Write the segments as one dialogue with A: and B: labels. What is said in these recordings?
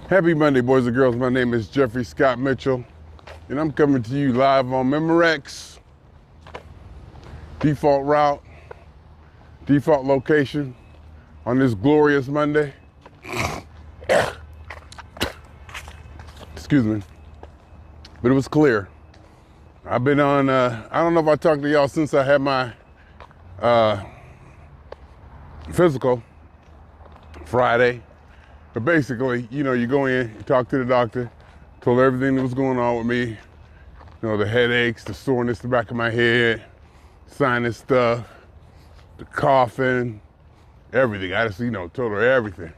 A: Happy Monday, boys and girls. My name is Jeffrey Scott Mitchell, and I'm coming to you live on Memorex. Default route, default location on this glorious Monday. Excuse me. But it was clear. I've been on, I don't know if I talked to y'all since I had my physical Friday. But basically, you go in, you talk to the doctor, told her everything that was going on with me. The headaches, the soreness in the back of my head, sinus stuff, the coughing, everything. I just, told her everything.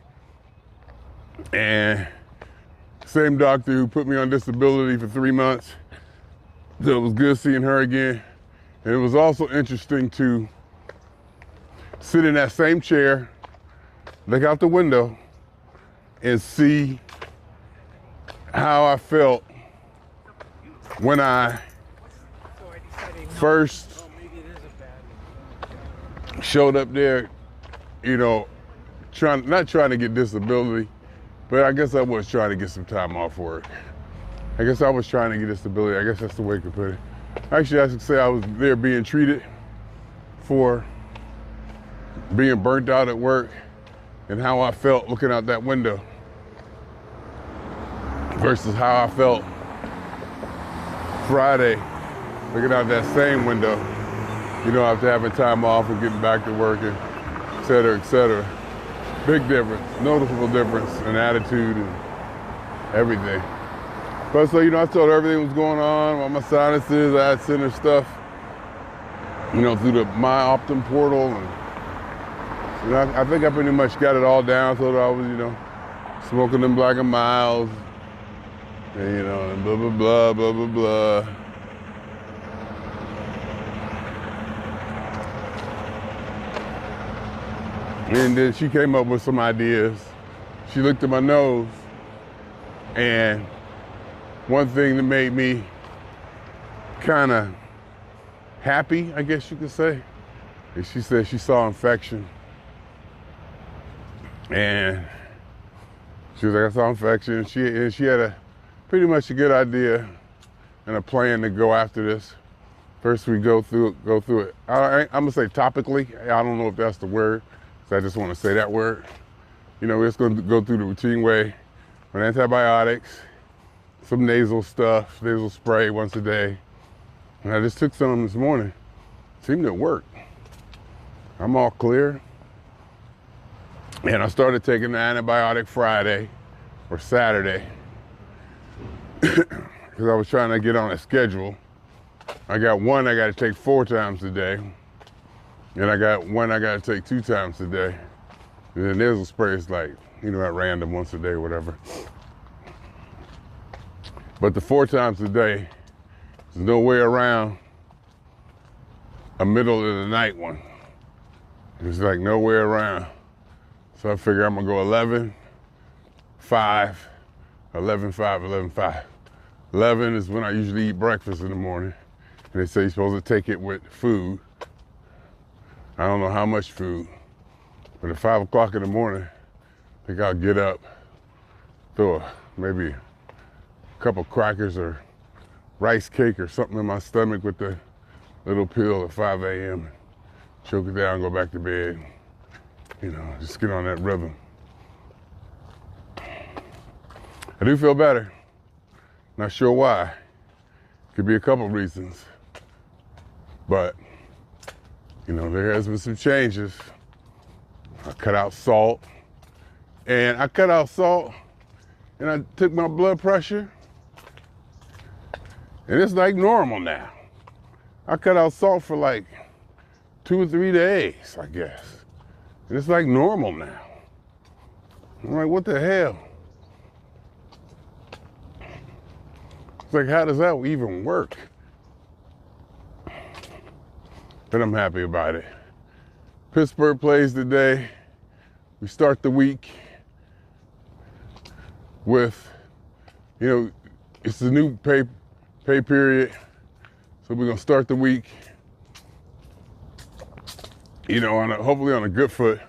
A: And same doctor who put me on disability for 3 months. So it was good seeing her again. And it was also interesting to sit in that same chair, look out the window, and see how I felt when I first showed up there, not trying to get disability, but I guess I was trying to get some time off work. I guess I was trying to get disability. I guess that's the way I could put it. Actually, I should say I was there being treated for being burnt out at work and how I felt looking out that window versus how I felt Friday looking out that same window, after having time off and getting back to work, and et cetera, et cetera. Big difference, noticeable difference in attitude and everything. But so, I told her everything was going on, all my sinuses, I had sent her stuff, through the My Optum portal. And I think I pretty much got it all down. Told her I was, smoking them Black and Milds, and, and blah, blah, blah, blah, blah, blah. And then she came up with some ideas. She looked at my nose, and one thing that made me kind of happy, I guess you could say, is she said she saw infection. And she was like, I saw infection. And she had pretty much a good idea and a plan to go after this. First, we go through it. I'm gonna say topically. I don't know if that's the word, so I just want to say that word. We're just gonna go through the routine way with antibiotics, some nasal stuff, nasal spray once a day. And I just took some this morning. Seemed to work. I'm all clear. And I started taking the antibiotic Friday or Saturday because I was trying to get on a schedule. I got one I got to take 4 times a day, and I got one I got to take 2 times a day. And then nasal spray is like, at random once a day or whatever. But the 4 times a day, there's no way around a middle of the night one. There's like no way around. So I figure I'm gonna go 11, 5, 11, 5, 11, 5. 11 is when I usually eat breakfast in the morning. And they say you're supposed to take it with food. I don't know how much food, but at 5 o'clock in the morning, I think I'll get up, throw maybe a couple crackers or rice cake or something in my stomach with the little pill at 5 a.m. Choke it down, go back to bed. Just get on that rhythm. I do feel better. Not sure why. Could be a couple reasons. But, there has been some changes. I cut out salt. And I took my blood pressure. And it's like normal now. I cut out salt for like 2 or 3 days, I guess. And it's like normal now. I'm like, what the hell? It's like, how does that even work? But I'm happy about it. Pittsburgh plays today. We start the week with, it's the new pay period. So we're gonna start the week hopefully on a good foot.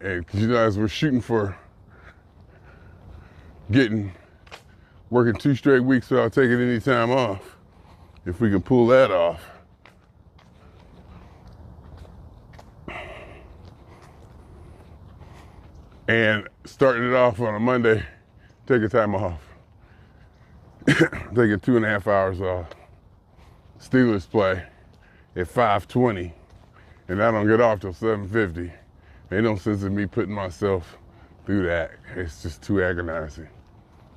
A: And as we're shooting for working 2 straight weeks without taking any time off, if we can pull that off. And starting it off on a Monday, taking time off. Taking 2.5 hours off. Steelers play at 5:20, and I don't get off till 7:50. Ain't no sense in me putting myself through that. It's just too agonizing.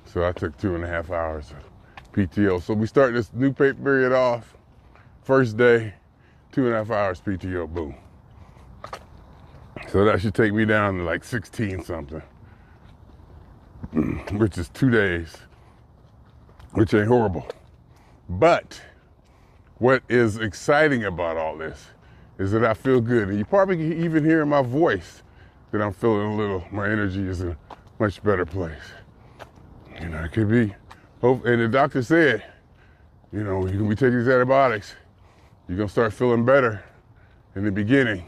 A: So I took 2.5 hours of PTO. So we start this new pay period off. First day, 2.5 hours PTO, boom. So that should take me down to like 16 something, which is 2 days, which ain't horrible. But what is exciting about all this is that I feel good. And you probably can even hear in my voice that I'm feeling my energy is in a much better place. You know, it could be, and the doctor said, you know, you can be taking these antibiotics, you're gonna start feeling better in the beginning.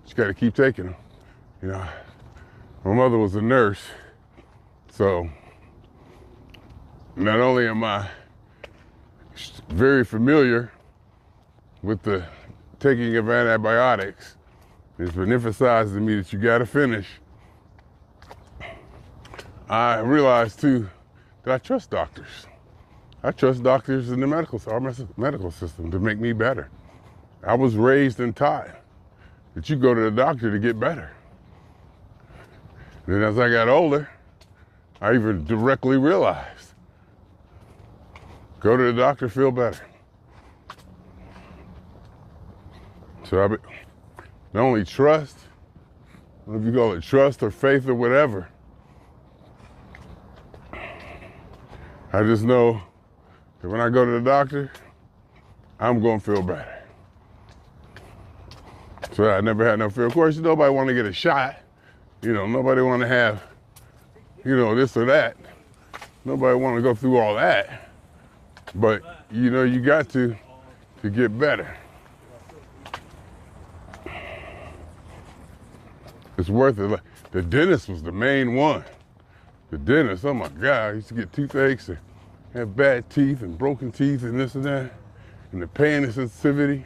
A: You gotta keep taking them. You know, my mother was a nurse, so not only am I very familiar with the taking of antibiotics, it's been emphasized to me that you gotta finish. I realized too that I trust doctors. I trust doctors in the medical system to make me better. I was raised and taught that you go to the doctor to get better. And then as I got older, I even directly realized, go to the doctor, feel better. So I not only trust, I don't know if you call it trust or faith or whatever, I just know that when I go to the doctor, I'm gonna feel better. So I never had no fear. Of course, nobody want to get a shot. You know, nobody want to have, you know, this or that. Nobody want to go through all that. But, you know, you got to get better. It's worth it. The dentist was the main one. The dentist, oh my God, I used to get toothaches and have bad teeth and broken teeth and this and that. And the pain and sensitivity.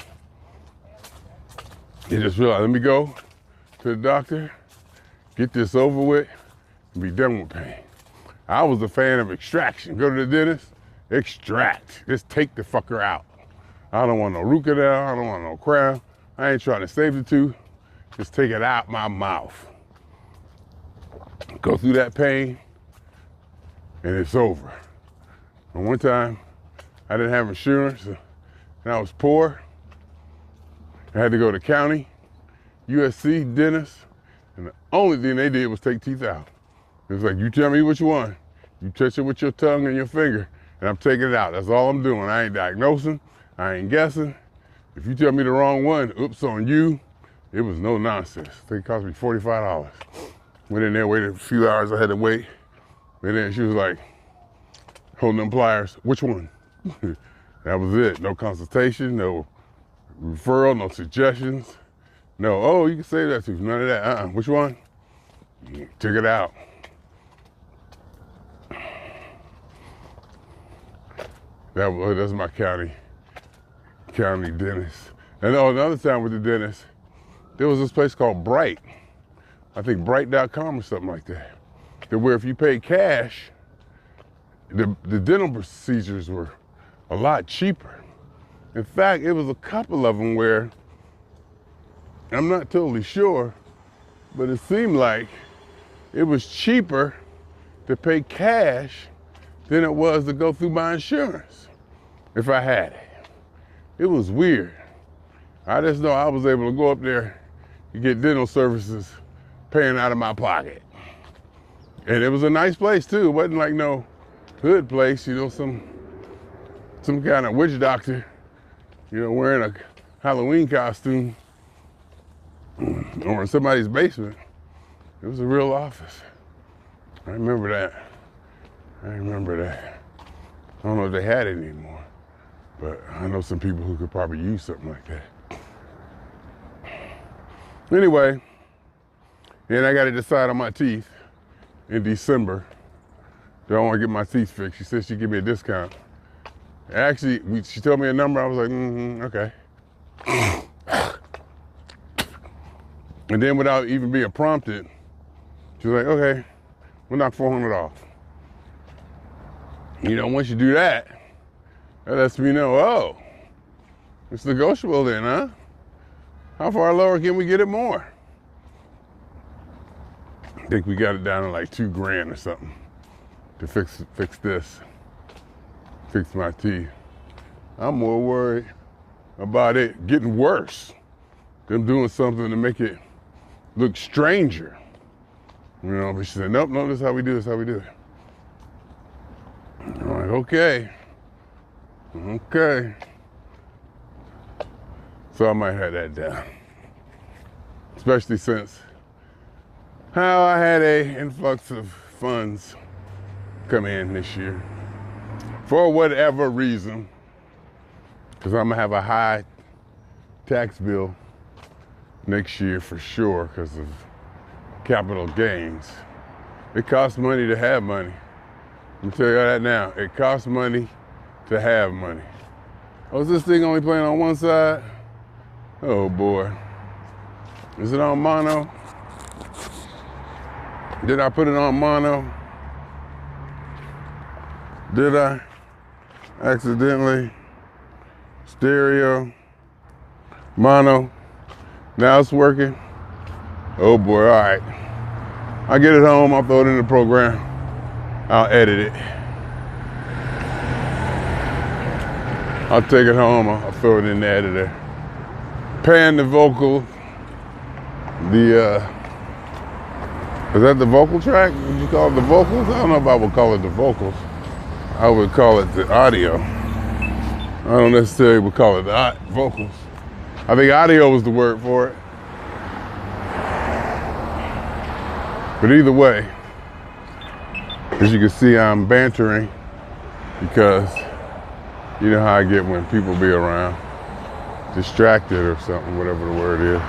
A: You just realize, let me go to the doctor, get this over with, and be done with pain. I was a fan of extraction. Go to the dentist, extract. Just take the fucker out. I don't want no root canal, I don't want no crown. I ain't trying to save the tooth. Just take it out my mouth. Go through that pain, and it's over. And one time, I didn't have insurance, and I was poor. I had to go to county, USC, dentist, and the only thing they did was take teeth out. It was like, you tell me which one. You touch it with your tongue and your finger, and I'm taking it out. That's all I'm doing. I ain't diagnosing, I ain't guessing. If you tell me the wrong one, oops, on you. It was no nonsense. I think it cost me $45. Went in there, waited a few hours, I had to wait. And then she was like, holding them pliers, which one? That was it. No consultation, no referral, no suggestions. No, oh, you can save that tooth. None of that. Which one? Took it out. That's my county dentist. And another time with the dentist, there was this place called Bright. I think Bright.com or something like that. Where if you pay cash, the dental procedures were a lot cheaper. In fact, it was a couple of them where, I'm not totally sure, but it seemed like it was cheaper to pay cash than it was to go through my insurance if I had it. It was weird. I just know I was able to go up there and get dental services paying out of my pocket. And it was a nice place too. It wasn't like no hood place, you know, some kind of witch doctor, you know, wearing a Halloween costume or in somebody's basement. It was a real office. I remember that. I don't know if they had it anymore, but I know some people who could probably use something like that. Anyway, then I got to decide on my teeth in December. Do I want to get my teeth fixed? She said she'd give me a discount. Actually, she told me a number. I was like, okay. And then without even being prompted, she was like, okay, we'll knock $400 off. You know, once you do that, that lets me know, oh, it's negotiable then, huh? How far lower can we get it more? I think we got it down to like $2,000 or something to fix this, fix my teeth. I'm more worried about it getting worse, them doing something to make it look stranger. You know, but she said, nope, this is how we do it, I'm like, okay. So I might have that down. Especially since how I had a influx of funds come in this year. For whatever reason, because I'm gonna have a high tax bill next year for sure because of capital gains. It costs money to have money. Let me tell you that now. It costs money to have money. Oh, is this thing only playing on one side? Oh boy. Is it on mono? Did I put it on mono? Did I accidentally? Stereo, mono. Now it's working. Oh boy, all right. I'll get it home, I'll throw it in the program. I'll edit it. I'll take it home, I'll throw it in the editor. Pan the vocal, is that the vocal track? Would you call it the vocals? I don't know if I would call it the vocals. I would call it the audio. I don't necessarily would call it the vocals. I think audio was the word for it. But either way, as you can see, I'm bantering because you know how I get when people be around, distracted or something, whatever the word is.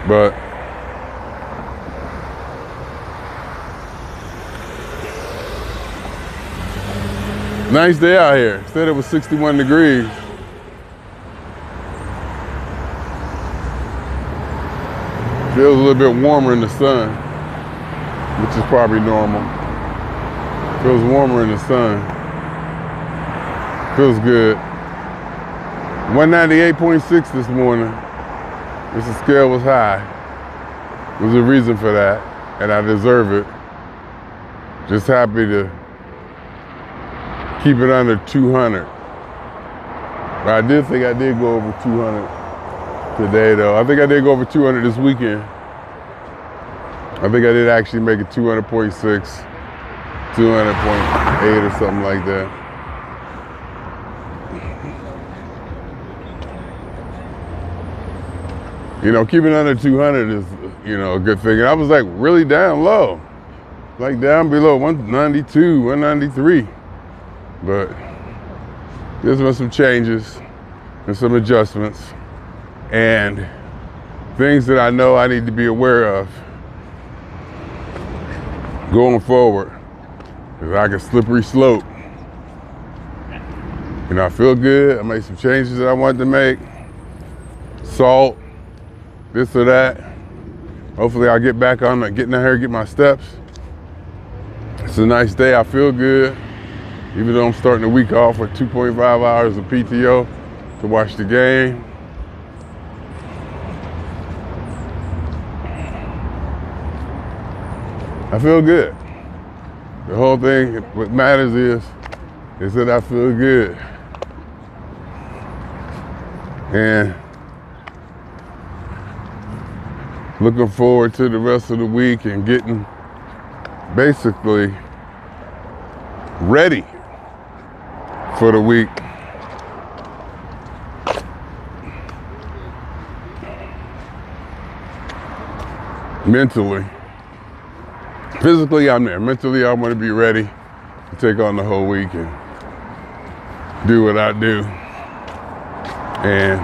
A: But nice day out here. Said it was 61 degrees. Feels a little bit warmer in the sun, which is probably normal. Feels warmer in the sun. Feels good. 198.6 this morning. The scale was high. There's a reason for that, and I deserve it. Just happy to keep it under 200. But I did think I did go over 200 today, though. I think I did go over 200 this weekend. I think I did actually make it 200.6, 200.8 or something like that. You know, keeping under 200 is, you know, a good thing. And I was like really down low, like down below 192, 193. But there's been some changes and some adjustments and things that I know I need to be aware of going forward. It's like a slippery slope. You know, I feel good. I made some changes that I wanted to make. Salt, this or that. Hopefully I'll get back on getting out here, get my steps. It's a nice day. I feel good. Even though I'm starting the week off with 2.5 hours of PTO to watch the game. I feel good. The whole thing, what matters is that I feel good. And looking forward to the rest of the week and getting basically ready for the week. Mentally. Physically, I'm there. Mentally, I want to be ready to take on the whole week and do what I do. And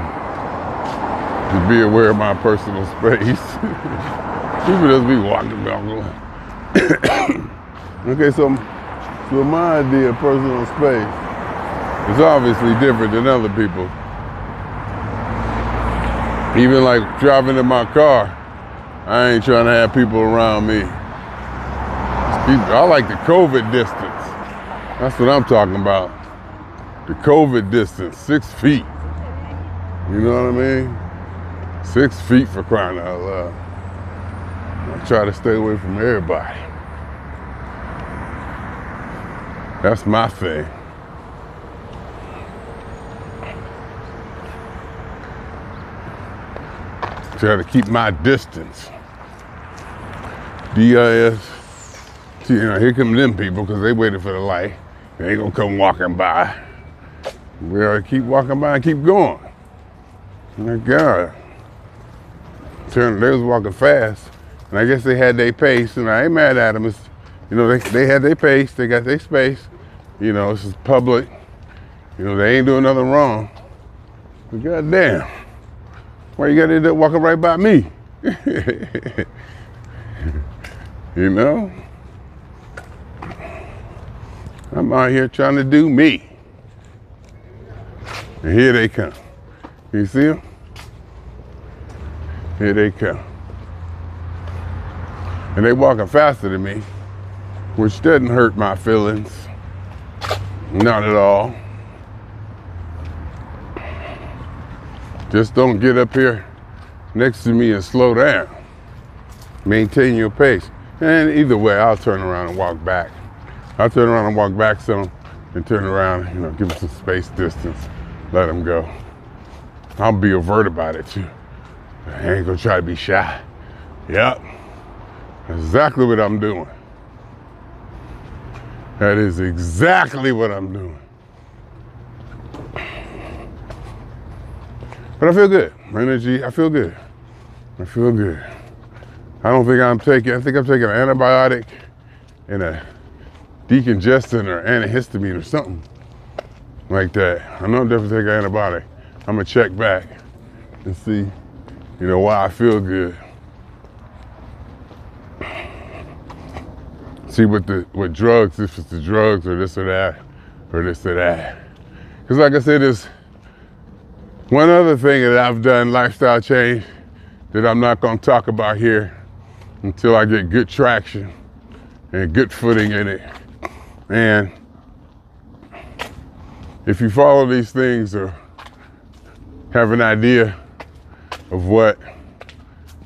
A: to be aware of my personal space. People just be walking about. Okay, so So my idea of personal space is obviously different than other people's. Even like driving in my car, I ain't trying to have people around me. I like the COVID distance. That's what I'm talking about. The COVID distance, 6 feet. You know what I mean? 6 feet for crying out loud. I try to stay away from everybody. That's my thing. Try to keep my distance. DIS. You know, here come them people because they waited for the light. They ain't gonna come walking by. We gotta keep walking by and keep going. My God. They was walking fast. And I guess they had their pace, and I ain't mad at them. It's, you know, they had their pace, they got their space. You know, this is public. You know, they ain't doing nothing wrong. But goddamn, why you gotta end up walking right by me? You know? I'm out here trying to do me. And here they come. You see them? Here they come. And they walking faster than me, which doesn't hurt my feelings. Not at all. Just don't get up here next to me and slow down. Maintain your pace. And either way, I'll turn around and walk back. I'll turn around and walk back some and turn around, you know, give them some space distance, let them go. I'll be overt about it too. I ain't gonna try to be shy. Yep, that's exactly what I'm doing. That is exactly what I'm doing. But I feel good. My energy, I feel good. I feel good. I think I'm taking an antibiotic and a decongestant or antihistamine or something like that. I know I'm definitely taking an antibiotic. I'm gonna check back and see, you know, why I feel good. See what drugs, if it's the drugs or this or that, or this or that. Because like I said, there's one other thing that I've done, lifestyle change, that I'm not gonna talk about here until I get good traction and good footing in it. And if you follow these things or have an idea of what,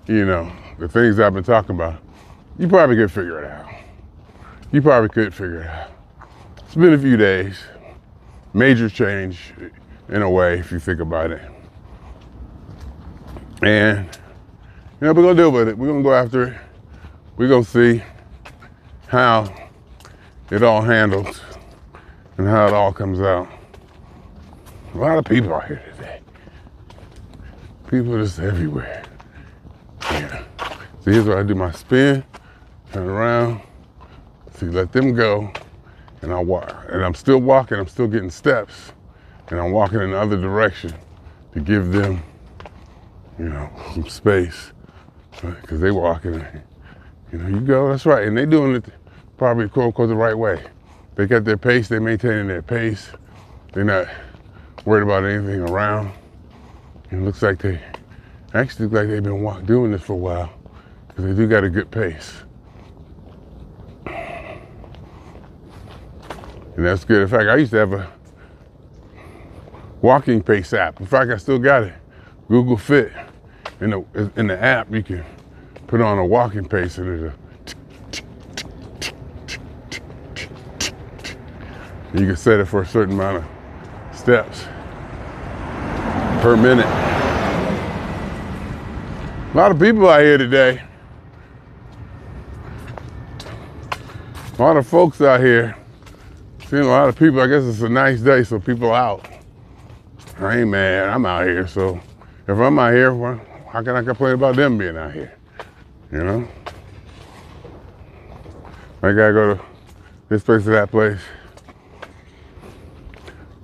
A: you know, the things I've been talking about, you probably could figure it out. You probably could figure it out. It's been a few days. Major change in a way, if you think about it. And, you know, we're gonna deal with it. We're gonna go after it. We're gonna see how it all handles and how it all comes out. A lot of people out here today. People just everywhere. Yeah. So here's where I do my spin, turn around, see, let them go, and I walk. And I'm still walking, I'm still getting steps, and I'm walking in the other direction to give them, you know, some space, because they walking, you know, you go, that's right, and they doing it probably quote unquote the right way. They got their pace, they maintaining their pace, they're not worried about anything around. It looks like they've been doing this for a while, because they do got a good pace. And that's good. In fact, I used to have a walking pace app. In fact, I still got it. Google Fit. In the app, you can put on a walking pace and it'll you can set it for a certain amount of steps per minute. A lot of people out here today. A lot of folks out here. Seeing a lot of people. I guess it's a nice day, so people out. I ain't mad. I'm out here, so if I'm out here, well, how can I complain about them being out here? You know? I gotta go to this place to that place.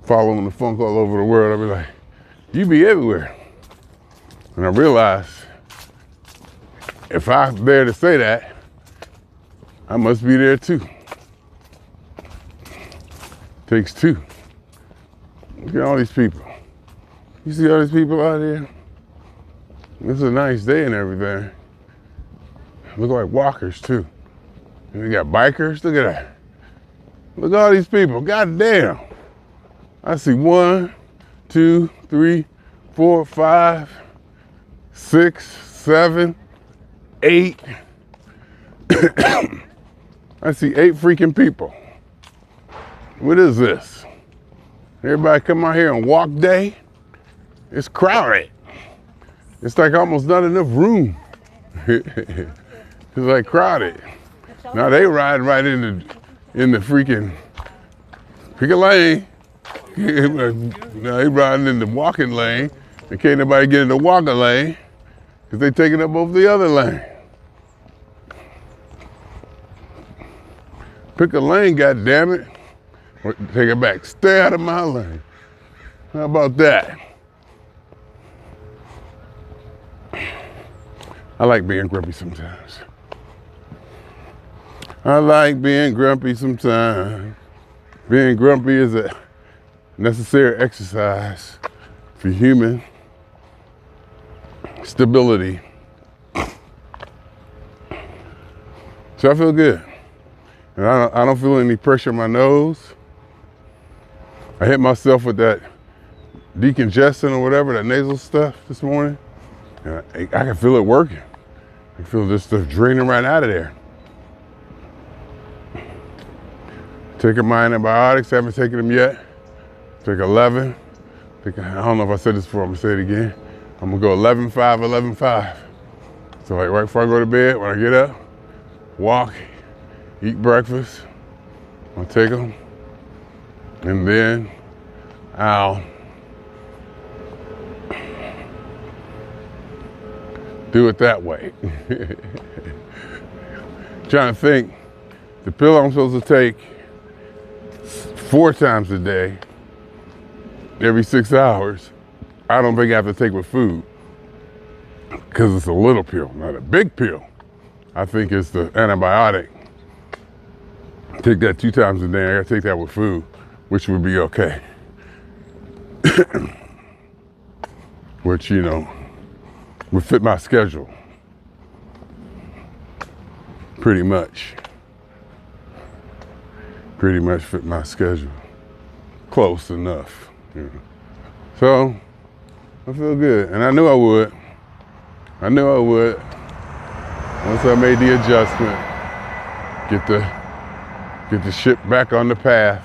A: Following the funk all over the world, I'll be like, you be everywhere. And I realize, if I dare to say that, I must be there too. Takes two. Look at all these people. You see all these people out here? It's a nice day and everything. Look like walkers too. And we got bikers, look at that. Look at all these people, god damn. I see 1, 2, 3, 4, 5, 6, 7, 8. I see 8 freaking people. What is this? Everybody come out here and walk day? It's crowded. It's like almost not enough room. It's like crowded. Now they ride right in the freaking, pick a lane. Now they riding in the walking lane. And can't nobody get in the walking lane because they taking up over the other lane. Pick a lane, goddammit. Or take it back. Stay out of my lane. How about that? I like being grumpy sometimes. I like being grumpy sometimes. Being grumpy is a necessary exercise for human stability. So I feel good. And I don't feel any pressure in my nose. I hit myself with that decongestant or whatever, that nasal stuff this morning. And I can feel it working. I can feel this stuff draining right out of there. Taking my antibiotics, haven't taken them yet. Take 11. I don't know if I said this before, I'm gonna say it again. I'm gonna go 11-5, 11-5. So like right before I go to bed, when I get up, walk, eat breakfast, I'll take them, and then I'll do it that way. Trying to think, the pill I'm supposed to take 4 times a day, every 6 hours, I don't think I have to take with food because it's a little pill, not a big pill. I think it's the antibiotic. Take that 2 times a day. I gotta take that with food, which would be okay. Which, you know, would fit my schedule. Pretty much fit my schedule. Close enough. You know. So, I feel good. And I knew I would. Once I made the adjustment, get the ship back on the path.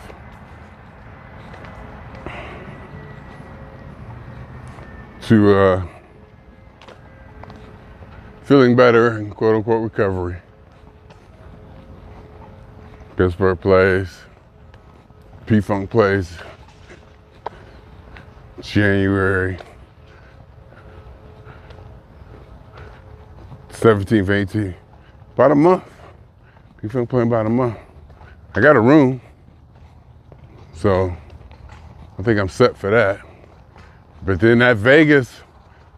A: To feeling better and quote unquote recovery. Pittsburgh plays, P-Funk plays, January 17th, 18th, about a month. P-Funk playing about a month. I got a room, so I think I'm set for that. But then that Vegas,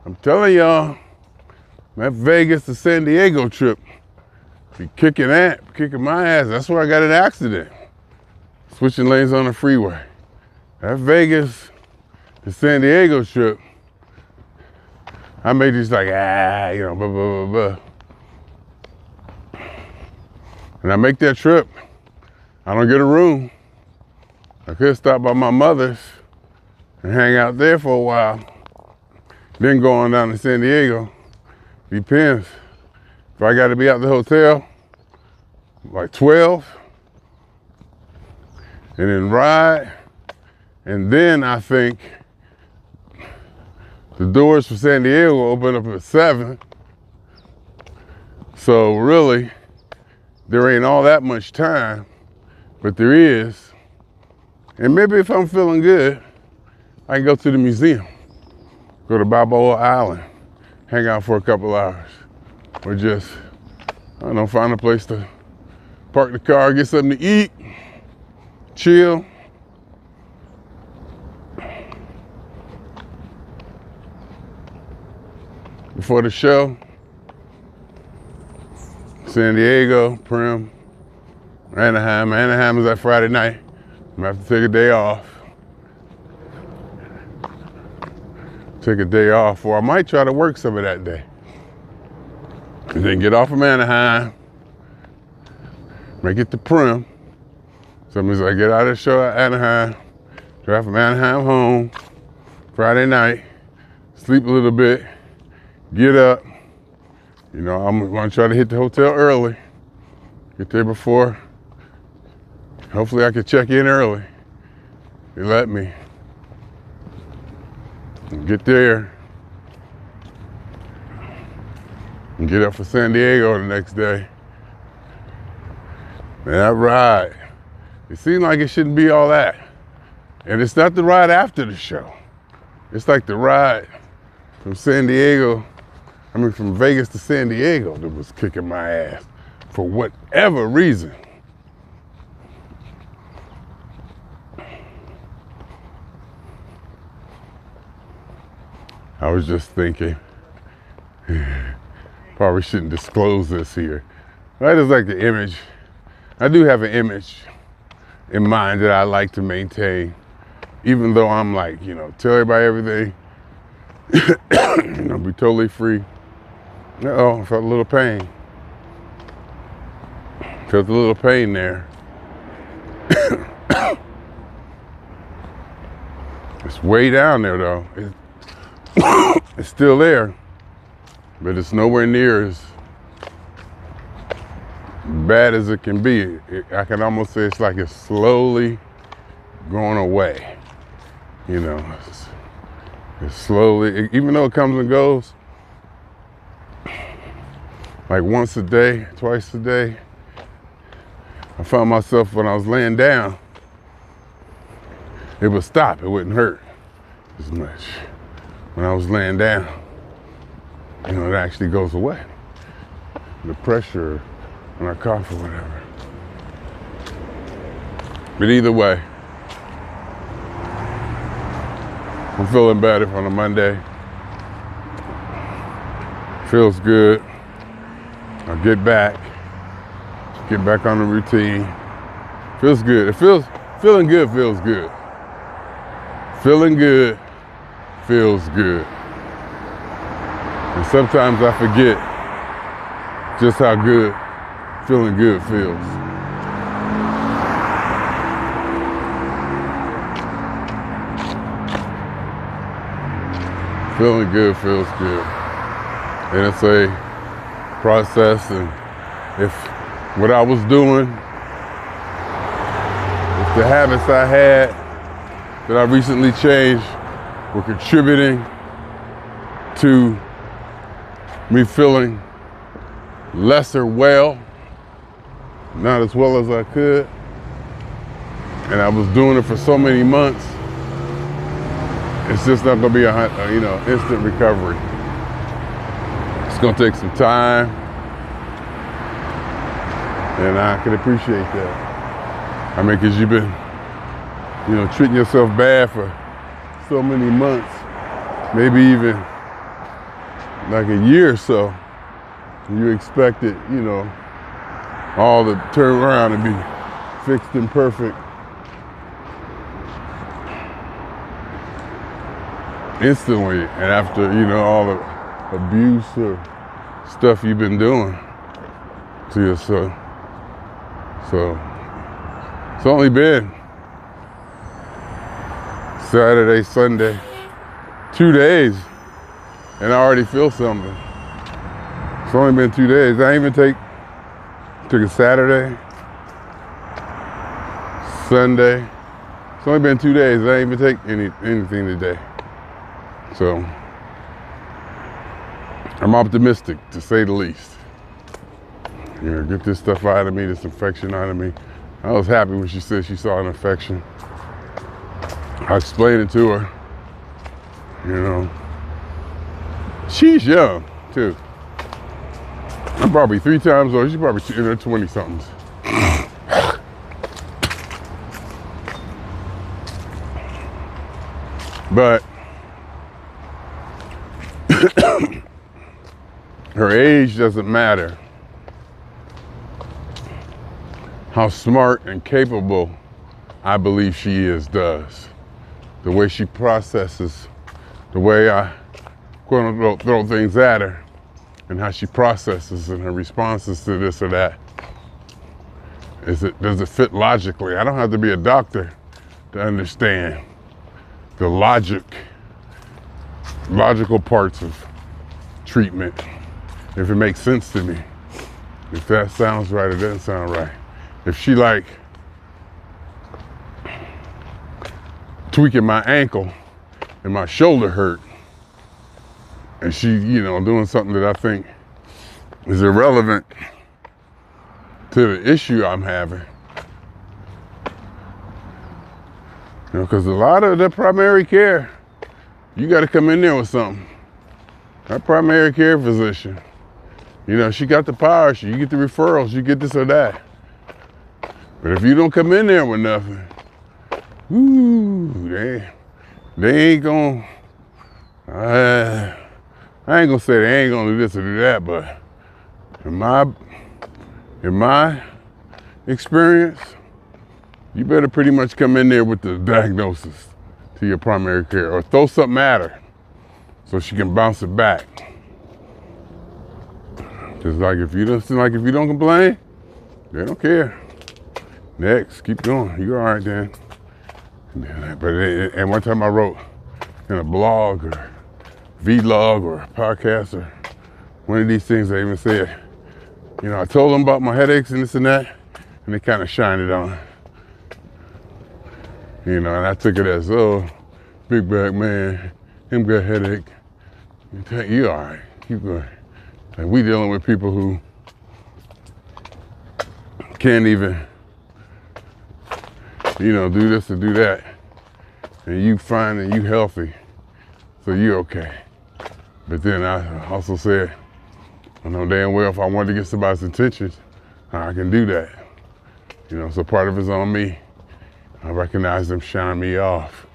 A: I'm telling y'all, that Vegas to San Diego trip, be kicking my ass. That's where I got an accident. Switching lanes on the freeway. That Vegas to San Diego trip, I made this like, you know, blah, blah, blah, blah. And I make that trip, I don't get a room. I could stop by my mother's and hang out there for a while. Then go on down to San Diego. Depends. If I got to be out the hotel, like 12, and then ride, and then I think the doors for San Diego open up at 7. So really, there ain't all that much time, but there is. And maybe if I'm feeling good, I can go to the museum, go to Balboa Island, hang out for a couple hours, or just, I don't know, find a place to park the car, get something to eat, chill. Before the show, San Diego, Prim, Anaheim. Anaheim is that Friday night. I'm gonna have to take a day off. Take a day off, or I might try to work some of that day. And then get off from Anaheim, make it to Prim. So that means I get out of the show at Anaheim, drive from Anaheim home, Friday night, sleep a little bit, get up. You know, I'm gonna try to hit the hotel early, get there before. Hopefully I can check in early. They let me. Get there and get up for San Diego the next day. Man, that ride, it seemed like it shouldn't be all that. And it's not the ride after the show. It's like the ride from from Vegas to San Diego that was kicking my ass for whatever reason. I was just thinking, probably shouldn't disclose this here. I just like the image. I do have an image in mind that I like to maintain, even though I'm like, you know, tell everybody everything, you know, be totally free. Uh-oh, I felt a little pain. Felt a little pain there. It's way down there though. It's still there, but it's nowhere near as bad as it can be. I can almost say it's like it's slowly going away. You know, it's slowly, even though it comes and goes, like once a day, twice a day, I found myself when I was laying down, it would stop, it wouldn't hurt as much. When I was laying down, you know, it actually goes away. The pressure when I cough or whatever. But either way, I'm feeling better on a Monday. Feels good. I'll get back on the routine. Feels good. Feeling good feels good. Feeling good feels good. And sometimes I forget just how good feeling good feels. Feeling good feels good. And it's a process, and if what I was doing, if the habits I had that I recently changed were contributing to me feeling lesser well, not as well as I could, and I was doing it for so many months, it's just not gonna be a instant recovery. It's gonna take some time, and I can appreciate that. I mean, cause you've been, treating yourself bad for so many months, maybe even like a year or so. You expected, all the turn around and be fixed and perfect instantly, and after, all the abuse or stuff you've been doing to yourself. So it's only been Saturday, Sunday, 2 days, and I already feel something. It's only been 2 days. I didn't even took a Saturday, Sunday. It's only been 2 days. I didn't even take anything today. So I'm optimistic, to say the least. Get this stuff out of me, this infection out of me. I was happy when she said she saw an infection. I explained it to her. She's young, too. I'm probably 3 times older. She's probably in her 20-somethings. But her age doesn't matter. How smart and capable I believe she does. The way she processes, the way I quote unquote throw things at her, and how she processes and her responses to this or that. Does it fit logically? I don't have to be a doctor to understand the logical parts of treatment. If it makes sense to me. If that sounds right, it doesn't sound right. If she like tweaking my ankle and my shoulder hurt, and she, doing something that I think is irrelevant to the issue I'm having. Because a lot of the primary care, you got to come in there with something. That primary care physician, she got the power, you get the referrals, you get this or that. But if you don't come in there with nothing, they ain't gonna, I ain't gonna say they ain't gonna do this or do that, but in my experience, you better pretty much come in there with the diagnosis to your primary care, or throw something at her so she can bounce it back. Just like if you don't complain, they don't care. Next, keep going. You all right then? And one time I wrote in a blog or vlog or podcast or one of these things, I even said, I told them about my headaches and this and that, and they kind of shined it on. And I took it as, big back man, him got a headache. You all right, keep going. And we dealing with people who can't even, do this or do that. And you fine and you healthy, so you okay. But then I also said, I know damn well if I wanted to get somebody's attention, I can do that. So part of it's on me. I recognize them shining me off.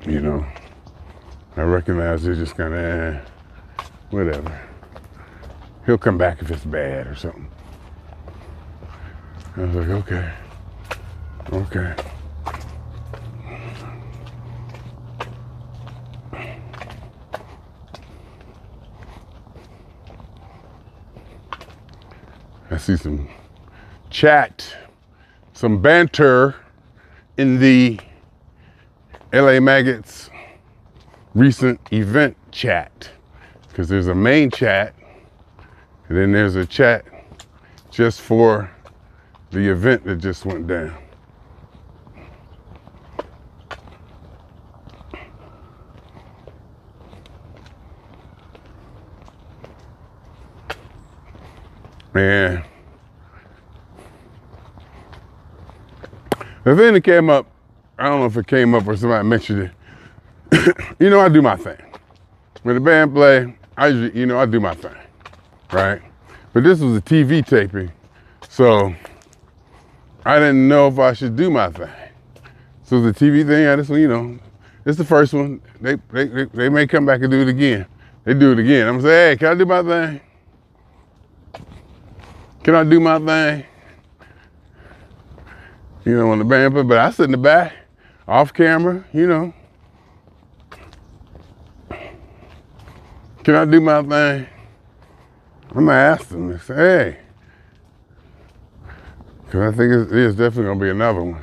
A: I recognize they're just kind of, whatever. He'll come back if it's bad or something. I was like, okay. I see some chat, some banter in the LA Maggots recent event chat. Because there's a main chat, and then there's a chat just for the event that just went down. Man, the thing that came up, I don't know if it came up or somebody mentioned it. I do my thing. When the band play, I usually, I do my thing, right? But this was a TV taping, so I didn't know if I should do my thing. So the TV thing, I just, it's the first one. They may come back and do it again. They do it again. I'm gonna say, hey, can I do my thing? Can I do my thing? On the band play, but I sit in the back, off camera, Can I do my thing? I'm gonna ask them and say, hey. Because I think it is definitely gonna be another one.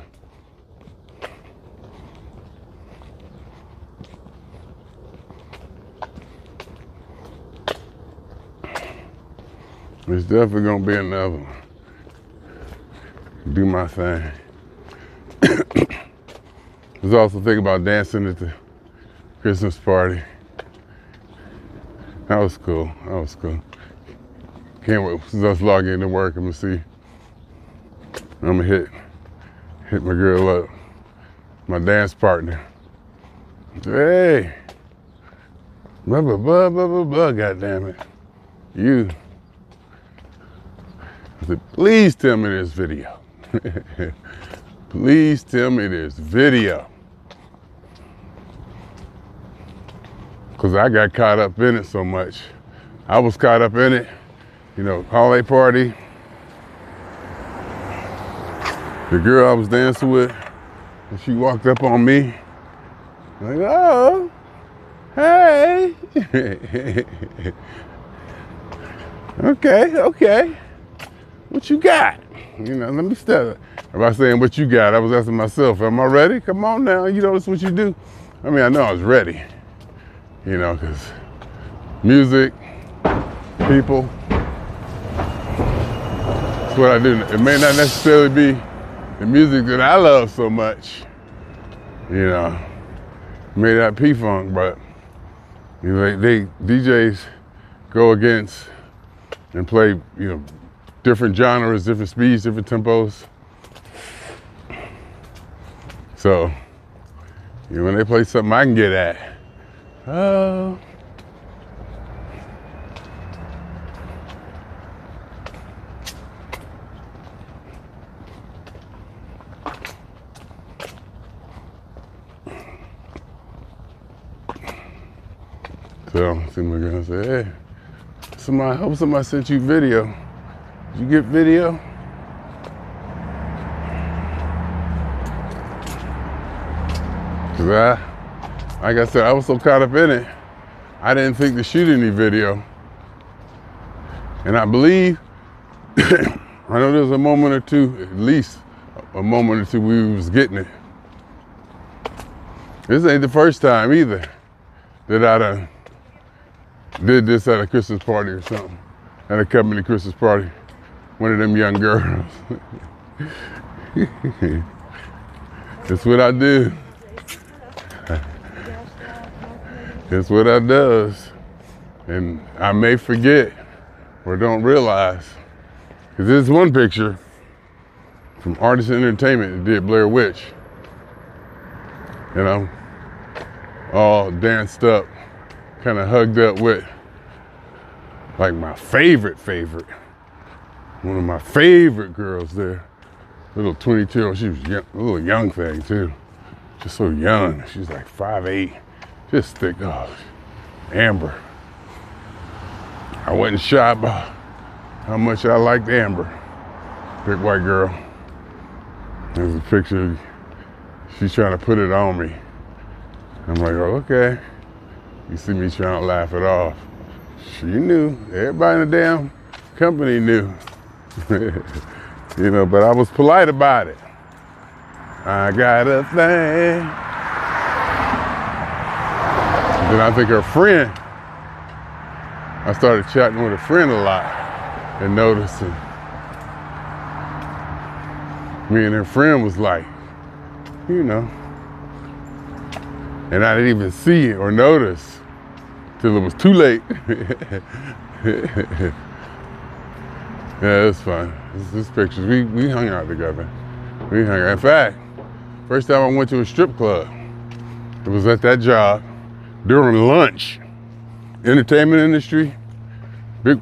A: It's definitely gonna be another one. Do my thing. I was also thinking about dancing at the Christmas party. That was cool. Can't wait since I was logging into work. I'm gonna see. I'm gonna hit my girl up, my dance partner. Hey, blah blah blah blah blah blah. God damn it, you. I said, please tell me there's video. Please tell me there's video. Because I got caught up in it so much. I was caught up in it, holiday party. the girl I was dancing with, and she walked up on me, like, oh, hey. Okay. What you got? You know, let me step. If I saying what you got, I was asking myself, am I ready? Come on now, you know, that's what you do. I mean, I know I was ready, you know, because music, people, that's what I do. It may not necessarily be the music that I love so much, you know, maybe that P-Funk, but you know, they DJs go against and play, you know, different genres, different speeds, different tempos. So, you know, when they play something I can get at, oh. So, see my girl say, hey, I hope somebody sent you video. Did you get video? Cause like I said, I was so caught up in it, I didn't think to shoot any video. And I believe, I know there was a moment or two, at least a moment or two we was getting it. This ain't the first time either that I done did this at a Christmas party or something, at a company Christmas party. One of them young girls. It's what I do. It's what I does. And I may forget or don't realize. Because there's one picture from Artists and Entertainment that did Blair Witch. You know, all danced up, kind of hugged up with like my favorite. One of my favorite girls there. Little 22-year-old, she was young, a little young thing too. Just so young. She's like 5'8", just thick. Oh, Amber. I wasn't shy about how much I liked Amber. Big white girl. There's a picture, she's trying to put it on me. I'm like, oh, okay. You see me trying to laugh it off. She knew, everybody in the damn company knew. You know, but I was polite about it. I got a thing. Then I think her friend, I started chatting with a friend a lot and noticing. Me and her friend was like, you know, and I didn't even see it or notice till it was too late. Yeah, it was fun. This pictures, we hung out together. We hung out. In fact, first time I went to a strip club, it was at that job during lunch. Entertainment industry, big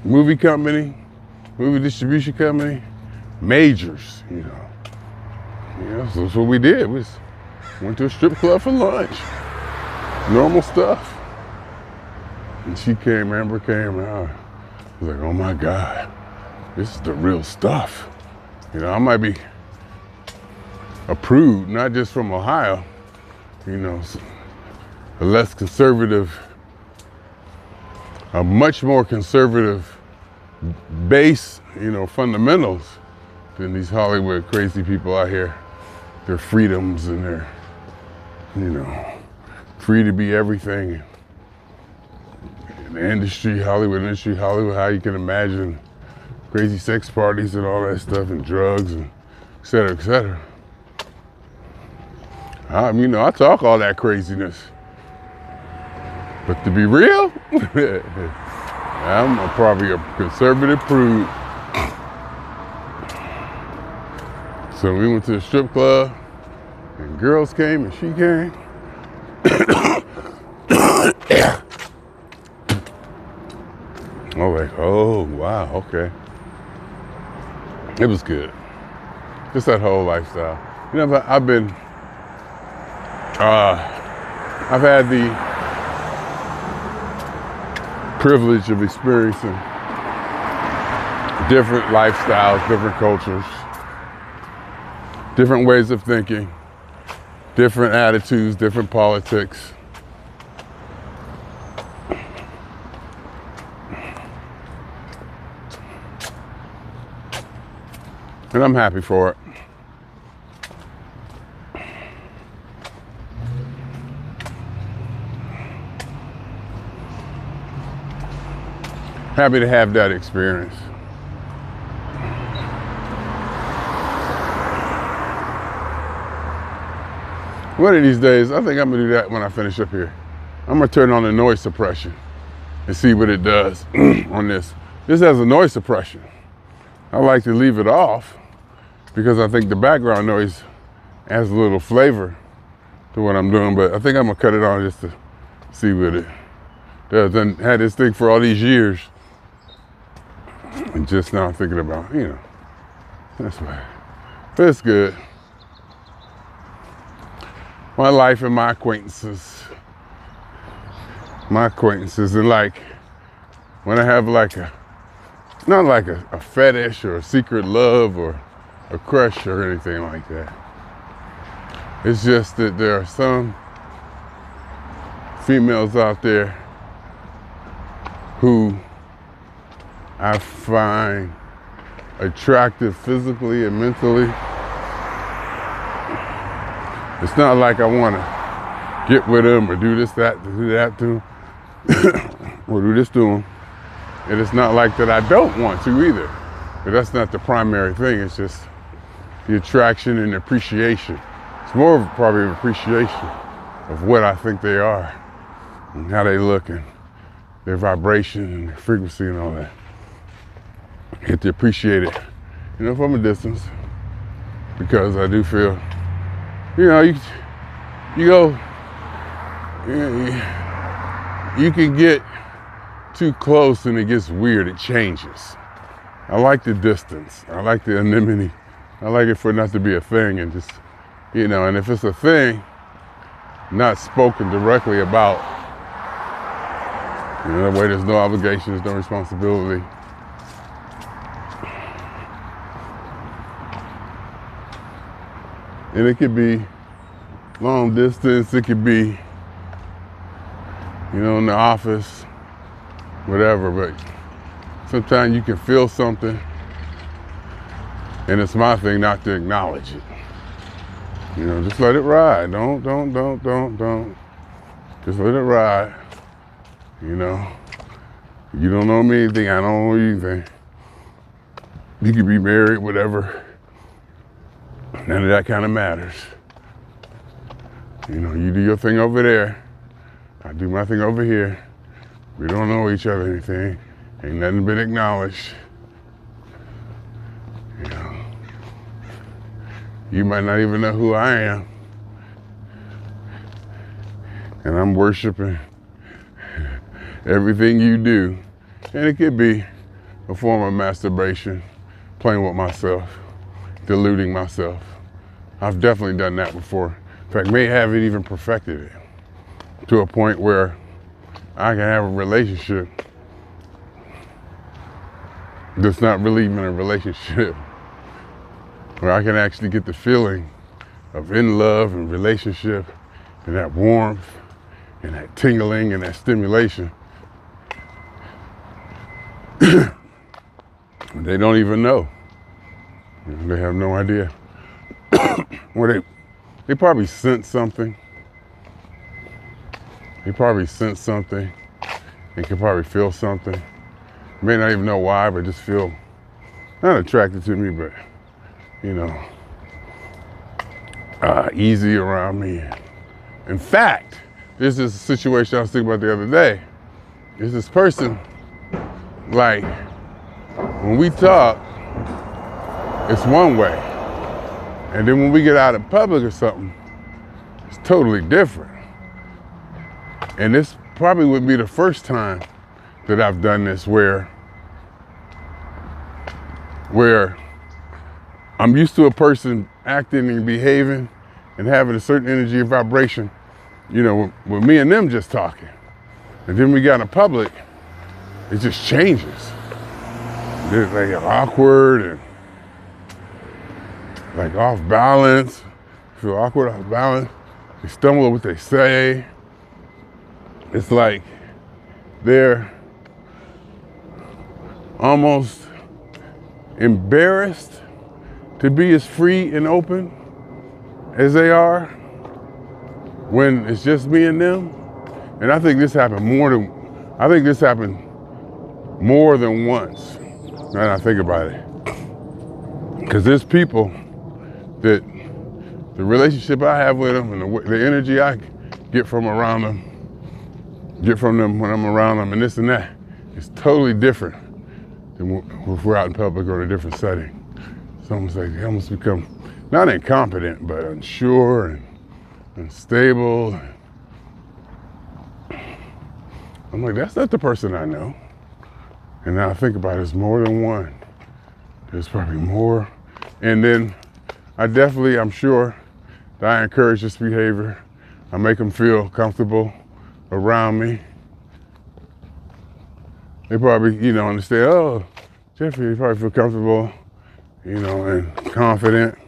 A: movie company, movie distribution company, majors, you know. Yeah, so that's what we did. We went to a strip club for lunch. Normal stuff. And she came, Amber came out. I was like, oh my God. This is the real stuff. You know, I might be approved, not just from Ohio, you know, a less conservative, a much more conservative base, you know, fundamentals than these Hollywood crazy people out here. Their freedoms and their, you know, free to be everything. In the industry, Hollywood, how you can imagine crazy sex parties and all that stuff and drugs and et cetera, et cetera. You know, I talk all that craziness. But to be real, I'm probably a conservative prude. So we went to the strip club and girls came and she came. I was like, oh, wow, okay. It was good. Just that whole lifestyle. You know, I've had the privilege of experiencing different lifestyles, different cultures. different ways of thinking, different attitudes, different politics. And I'm happy for it. Happy to have that experience. One of these days, I think I'm gonna do that when I finish up here. I'm gonna turn on the noise suppression and see what it does on this. This has a noise suppression. I like to leave it off because I think the background noise adds a little flavor to what I'm doing, but I think I'm gonna cut it on just to see what it does. And had this thing for all these years, and just now thinking about, that's why. But it's good. My life and my acquaintances. And like, when I have like not like a fetish or a secret love or a crush or anything like that. It's just that there are some females out there who I find attractive physically and mentally. It's not like I want to get with them or do this, that, do that to them, or do this to them. And it's not like that I don't want to either. But that's not the primary thing. It's just the attraction and appreciation. It's more of probably an appreciation of what I think they are and how they look and their vibration and their frequency and all that. Get to appreciate it, from a distance, because I do feel, you can get too close and it gets weird, it changes. I like the distance, I like the anonymity, I like it for it not to be a thing and just, and if it's a thing, not spoken directly about, that way there's no obligations, no responsibility. And it could be long distance, it could be, in the office, whatever, but sometimes you can feel something and it's my thing not to acknowledge it. Just let it ride. Don't. Just let it ride. You don't know me anything, I don't know you anything. You could be married, whatever. None of that kind of matters. You do your thing over there. I do my thing over here. We don't know each other anything. Ain't nothing been acknowledged. You might not even know who I am. And I'm worshiping everything you do. And it could be a form of masturbation, playing with myself, deluding myself. I've definitely done that before. In fact, may haven't even perfected it to a point where I can have a relationship that's not really even a relationship, where I can actually get the feeling of in love and relationship and that warmth and that tingling and that stimulation. They don't even know. They have no idea. Or they probably sense something. They probably sense something. They can probably feel something. May not even know why, but just feel not attracted to me, but easy around me. In fact, this is a situation I was thinking about the other day. There's this person, like, when we talk, it's one way. And then when we get out in public or something, it's totally different. And this probably would be the first time that I've done this where I'm used to a person acting and behaving and having a certain energy and vibration, with me and them just talking. And then we got in public, it just changes. It's like awkward like off balance, feel awkward, off balance. They stumble at what they say. It's like they're almost embarrassed to be as free and open as they are when it's just me and them. And I think this happened more than once when I think about it. Because there's people that the relationship I have with them and the energy I get from them when I'm around them and this and that is totally different than if we're out in public or in a different setting. It's almost like they almost become not incompetent, but unsure and unstable. I'm like, that's not the person I know. And now I think about it, it's more than one. There's probably more. And then I'm sure that I encourage this behavior. I make them feel comfortable around me. They probably, understand, oh, Jeffrey, they probably feel comfortable, and confident.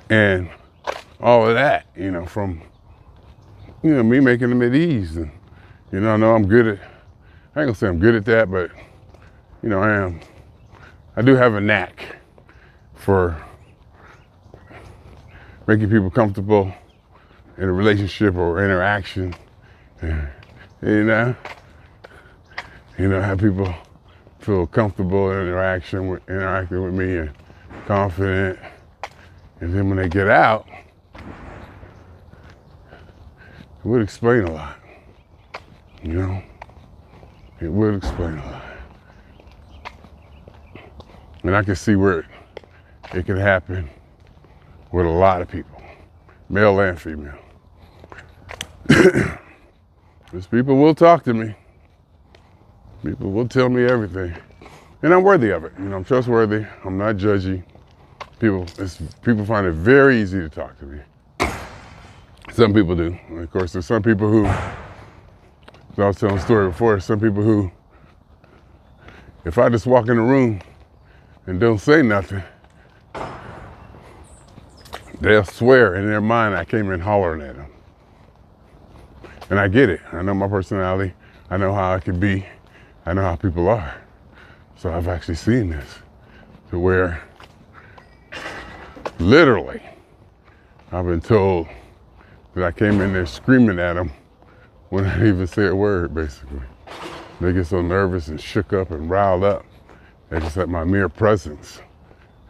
A: And all of that, from, me making them at ease. And, I know I'm good at, I ain't gonna say I'm good at that, but, I am. I do have a knack for making people comfortable in a relationship or interaction. And, have people feel comfortable in interacting with me and confident. And then when they get out, it would explain a lot. It would explain a lot. And I can see where it can happen with a lot of people, male and female. Because people will talk to me. People will tell me everything. And I'm worthy of it. I'm trustworthy. I'm not judgy. People find it very easy to talk to me. Some people do. And of course, there's some people who, as I was telling a story before, some people who, if I just walk in the room and don't say nothing, they'll swear in their mind I came in hollering at them. And I get it. I know my personality. I know how I can be. I know how people are. So I've actually seen this to where literally I've been told that I came in there screaming at them when I didn't even say a word, basically. They get so nervous and shook up and riled up. They just at my mere presence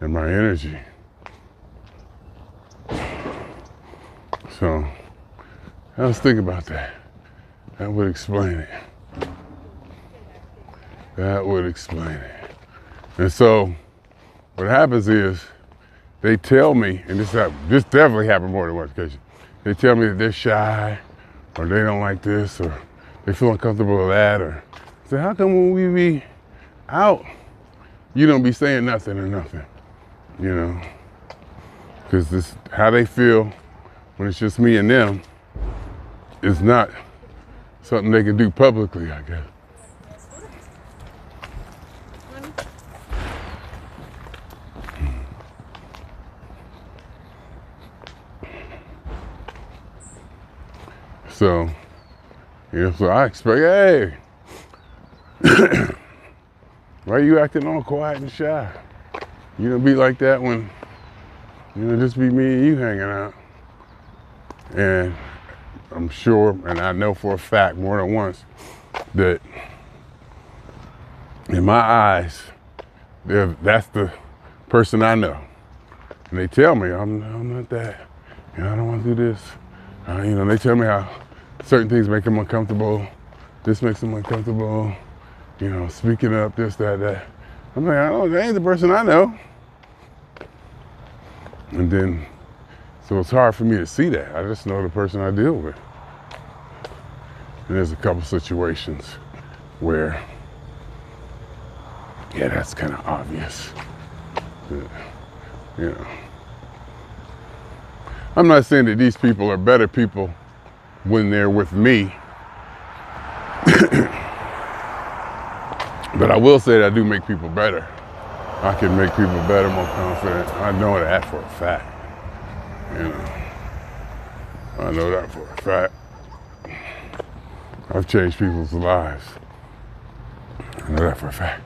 A: and my energy. So I was thinking about that. That would explain it. That would explain it. And so what happens is they tell me, and this definitely happened more than one occasion, they tell me that they're shy or they don't like this or they feel uncomfortable with that or say, how come when we be out, you don't be saying nothing or nothing, Because this how they feel when it's just me and them is not something they can do publicly, I guess. So, so I expect, hey, why are you acting all quiet and shy? You don't be like that when, just be me and you hanging out. And I'm sure, and I know for a fact more than once, that in my eyes, that's the person I know. And they tell me, I'm not that, I don't want to do this. They tell me how certain things make them uncomfortable. This makes them uncomfortable. Speaking up, this, that. I'm like, that ain't the person I know. And then, so it's hard for me to see that. I just know the person I deal with. And there's a couple situations where, that's kind of obvious. I'm not saying that these people are better people when they're with me. But I will say that I do make people better I can make people better, more confident. I know that for a fact. You know, I know that for a fact. I've changed people's lives. I know that for a fact.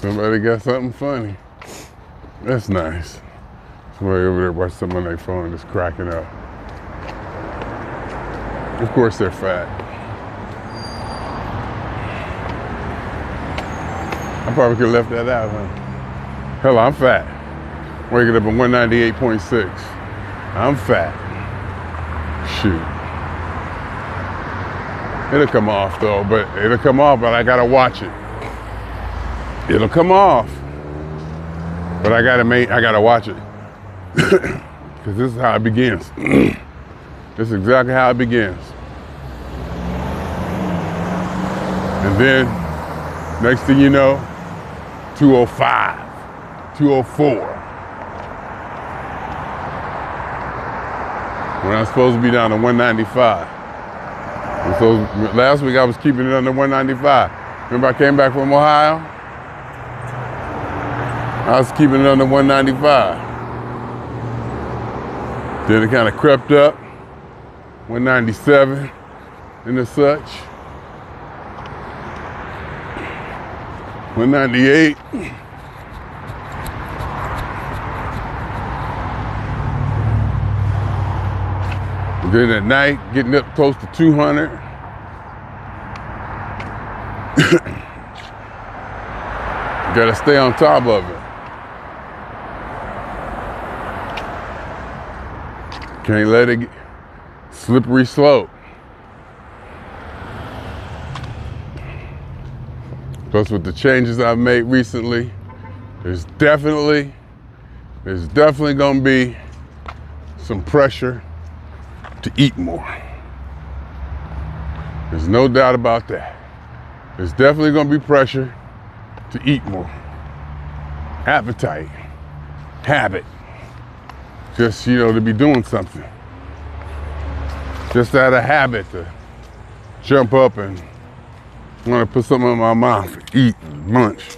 A: Somebody got something funny. That's nice. Somebody over there watching something on their phone just cracking up. Of course they're fat. I probably could have left that out, huh? Hell, I'm fat. Waking up at 198.6. I'm fat. Shoot. It'll come off though, but I gotta watch it. It'll come off, but I gotta watch it. Because this is how it begins. This is exactly how it begins. And then, next thing you know, 205, 204. When I'm supposed to be down to 195. And so last week I was keeping it under 195. Remember I came back from Ohio? I was keeping it under 195. Then it kind of crept up, 197 and such. 198. And then at night, getting up close to 200. Gotta stay on top of it. Can't let it get slippery slope. Plus with the changes I've made recently, there's definitely gonna be some pressure to eat more. There's no doubt about that. There's definitely gonna be pressure to eat more. Appetite, habit. Just, to be doing something. Just out of habit to jump up and want to put something in my mouth, eat, munch.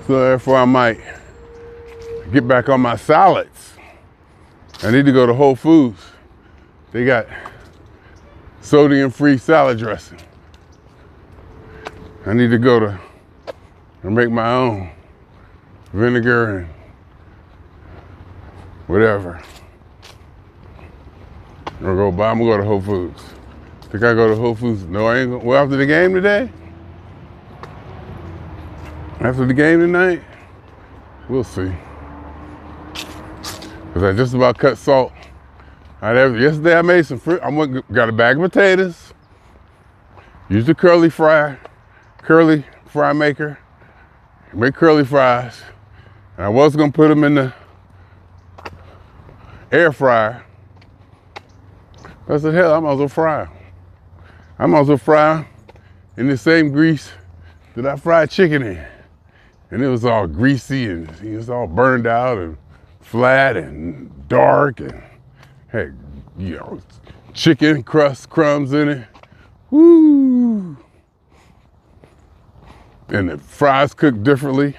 A: So therefore I might get back on my salads. I need to go to Whole Foods. They got sodium-free salad dressing. I need to go to and make my own vinegar and whatever. I'm gonna go to Whole Foods. Think I go to Whole Foods? No, I ain't going. Well, after the game today? After the game tonight? We'll see. Because I just about cut salt. Yesterday I made some fruit. Got a bag of potatoes. Used a curly fry maker. Make curly fries. And I was gonna put them in the air fryer. I said, hell, I might as well fry them. I might as well fry them in the same grease that I fried chicken in. And it was all greasy and it was all burned out and flat and dark and had, chicken crust crumbs in it. Woo! And the fries cooked differently.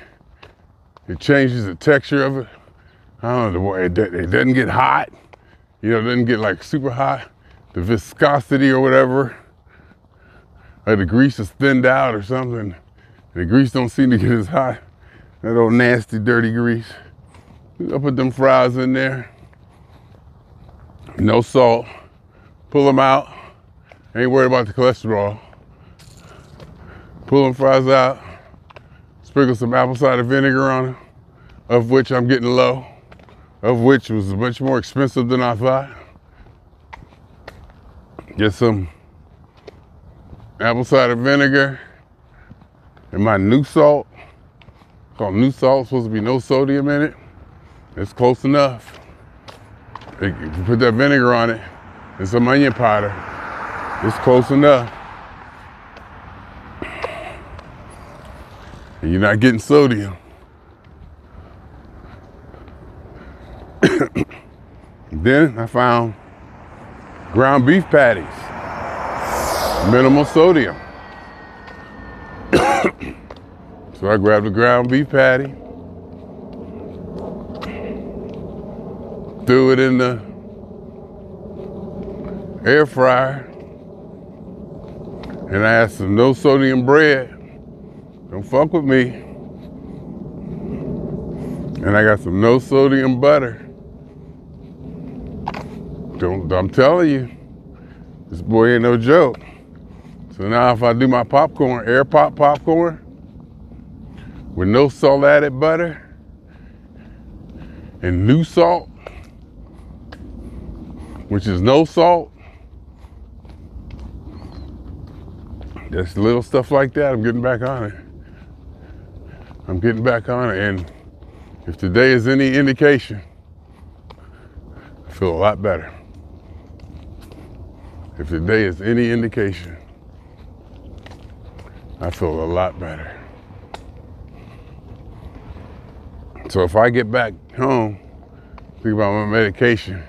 A: It changes the texture of it. I don't know, it doesn't get hot. It doesn't get like super hot. The viscosity or whatever, or the grease is thinned out or something. The grease don't seem to get as hot. That old nasty, dirty grease. I put them fries in there. No salt. Pull them out. Ain't worried about the cholesterol. Pull them fries out. Sprinkle some apple cider vinegar on them, of which I'm getting low, of which was much more expensive than I thought. Get some apple cider vinegar and my new salt. Called new salt, supposed to be no sodium in it. It's close enough. If you put that vinegar on it and some onion powder, it's close enough. and you're not getting sodium. Then I found ground beef patties, minimal sodium. So I grabbed a ground beef patty, threw it in the air fryer, and I had some no sodium bread. Don't fuck with me. And I got some no sodium butter. I'm telling you, this boy ain't no joke. So now if I do my popcorn, air pop popcorn, with no salt added butter and new salt, which is no salt, just little stuff like that, I'm getting back on it. I'm getting back on it, and if today is any indication, I feel a lot better. If today is any indication, I feel a lot better. So if I get back home, think about my medication,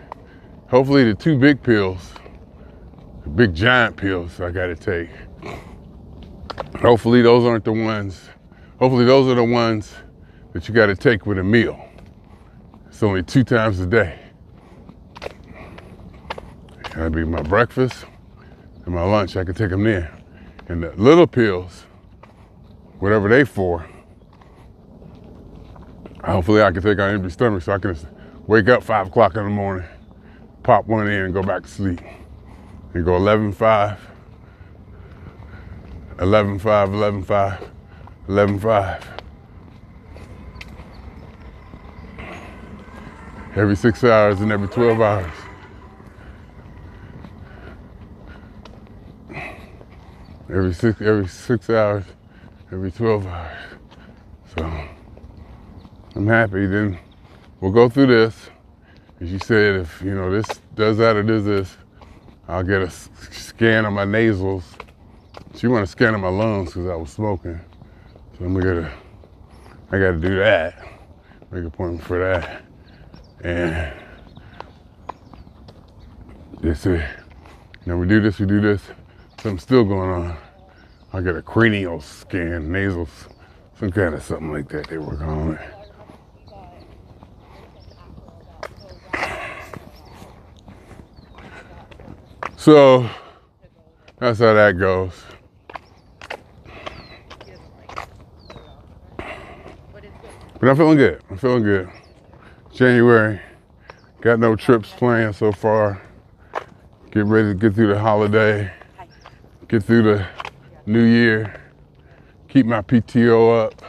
A: hopefully the 2 big pills, the big giant pills I gotta take, hopefully those aren't the ones, hopefully those are the ones that you gotta take with a meal. It's only 2 times a day. That'd be my breakfast and my lunch. I could take them then. And the little pills, whatever they for, hopefully I can take on an empty stomach so I can wake up 5 o'clock in the morning, pop one in and go back to sleep. And go 11-5, 11-5, 11-5, 11-5. Every 6 hours and every 12 hours. Every six hours, every 12 hours. So I'm happy. Then we'll go through this. As you said, if this does that or does this, I'll get a scan of my nasals. She want a scan of my lungs because I was smoking. So I gotta do that. Make an appointment for that. And that's it. Now we do this. Something's still going on. I get a cranial scan, nasal, some kind of something like that they work on it. So that's how that goes. But I'm feeling good. January, got no trips planned so far. Get ready to get through the holiday, get through the new year, keep my PTO up.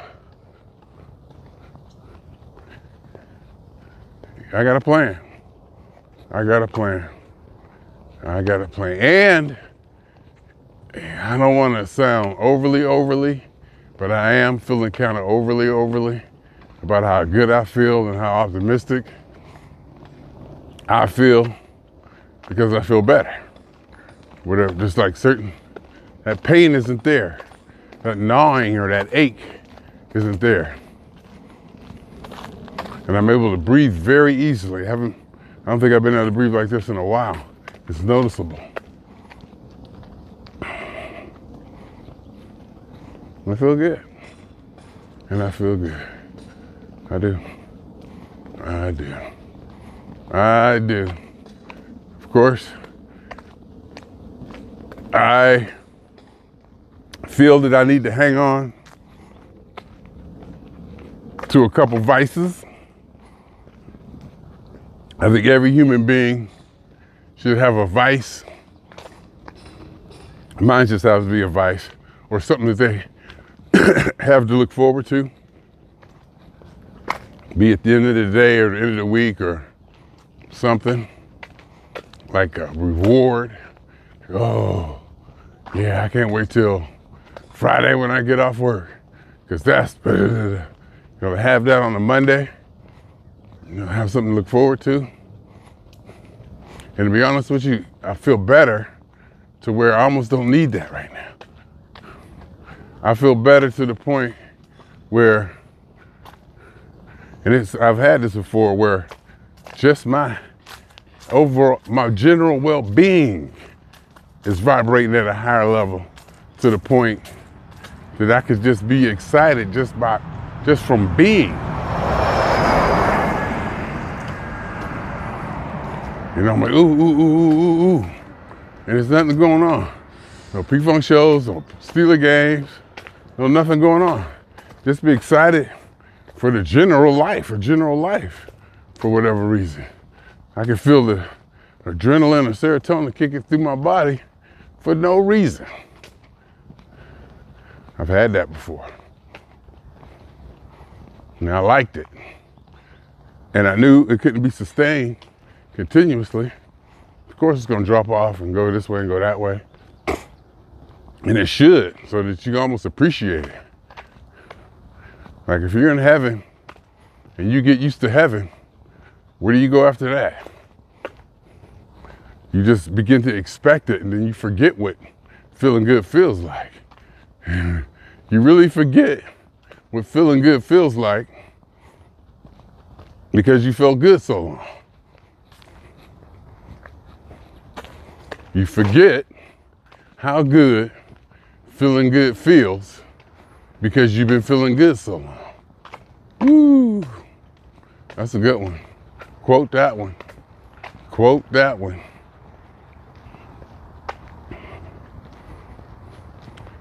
A: I got a plan. And I don't want to sound overly, but I am feeling kind of overly about how good I feel and how optimistic I feel because I feel better. Whatever, just like that pain isn't there. That gnawing or that ache isn't there. And I'm able to breathe very easily. I don't think I've been able to breathe like this in a while. It's noticeable. I feel good. And I feel good. I do. Of course, I feel that I need to hang on to a couple vices. I think every human being should have a vice. Mine just has to be a vice or something that they have to look forward to. Be at the end of the day or the end of the week or something like a reward. Oh, yeah, I can't wait till Friday when I get off work, because that's, have that on a Monday, have something to look forward to. And to be honest with you, I feel better to where I almost don't need that right now. I feel better to the point where, and I've had this before, where just my general well-being is vibrating at a higher level to the point that I could just be excited just from being. And I'm like, ooh, ooh, ooh, ooh, ooh. And there's nothing going on. No P-Funk shows, no Steeler games, no nothing going on. Just be excited for the general life, for whatever reason. I can feel the adrenaline or serotonin kicking through my body for no reason. I've had that before. And I liked it. And I knew it couldn't be sustained continuously. Of course, it's gonna drop off and go this way and go that way. And it should, so that you can almost appreciate it. Like if you're in heaven and you get used to heaven, where do you go after that? You just begin to expect it, and then you forget what feeling good feels like. You really forget what feeling good feels like because you felt good so long. You forget how good feeling good feels because you've been feeling good so long. Woo! That's a good one. Quote that one. Quote that one.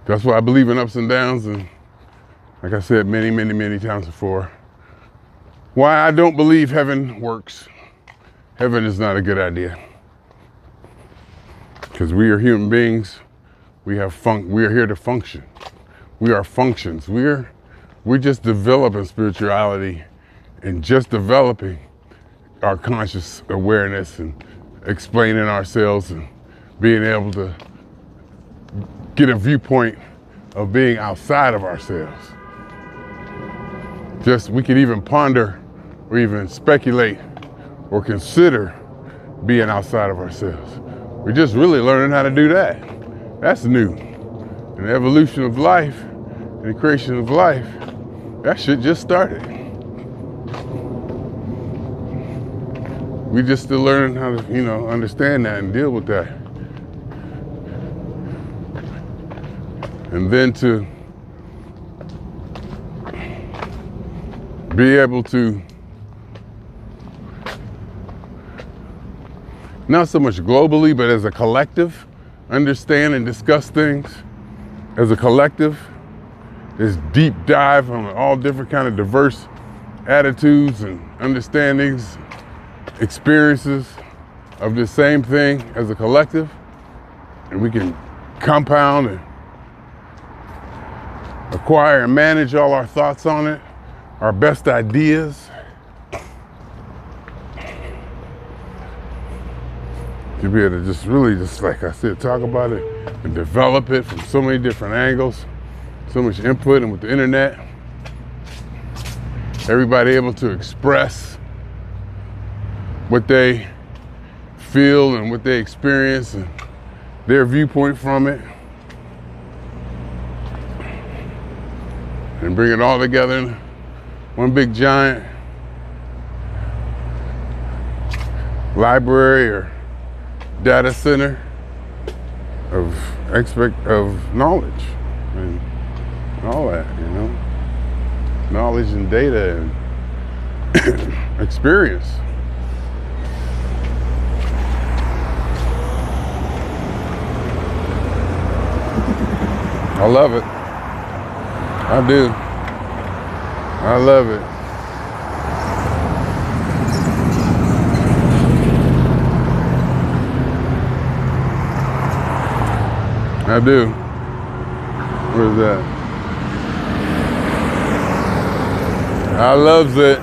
A: That's why I believe in ups and downs, and like I said many, many, many times before, why I don't believe heaven works. Heaven is not a good idea. Because we are human beings, we are here to function. We are functions. We're just developing spirituality and just developing our conscious awareness and explaining ourselves and being able to get a viewpoint of being outside of ourselves. We could even ponder or even speculate or consider being outside of ourselves. We're just really learning how to do that. That's new. And the evolution of life and the creation of life, that shit just started. We just still learning how to, understand that and deal with that. And then to be able to not so much globally, but as a collective, understand and discuss things as a collective. This deep dive on all different kind of diverse attitudes and understandings, experiences of the same thing as a collective. And we can compound and acquire and manage all our thoughts on it, our best ideas. To be able to just really, like I said, talk about it and develop it from so many different angles, so much input, and with the internet, everybody able to express what they feel and what they experience and their viewpoint from it, and bring it all together in one big giant library or data center of knowledge and all that, knowledge and data and experience. I love it. I do. I love it. I do. Where's that? I loves it.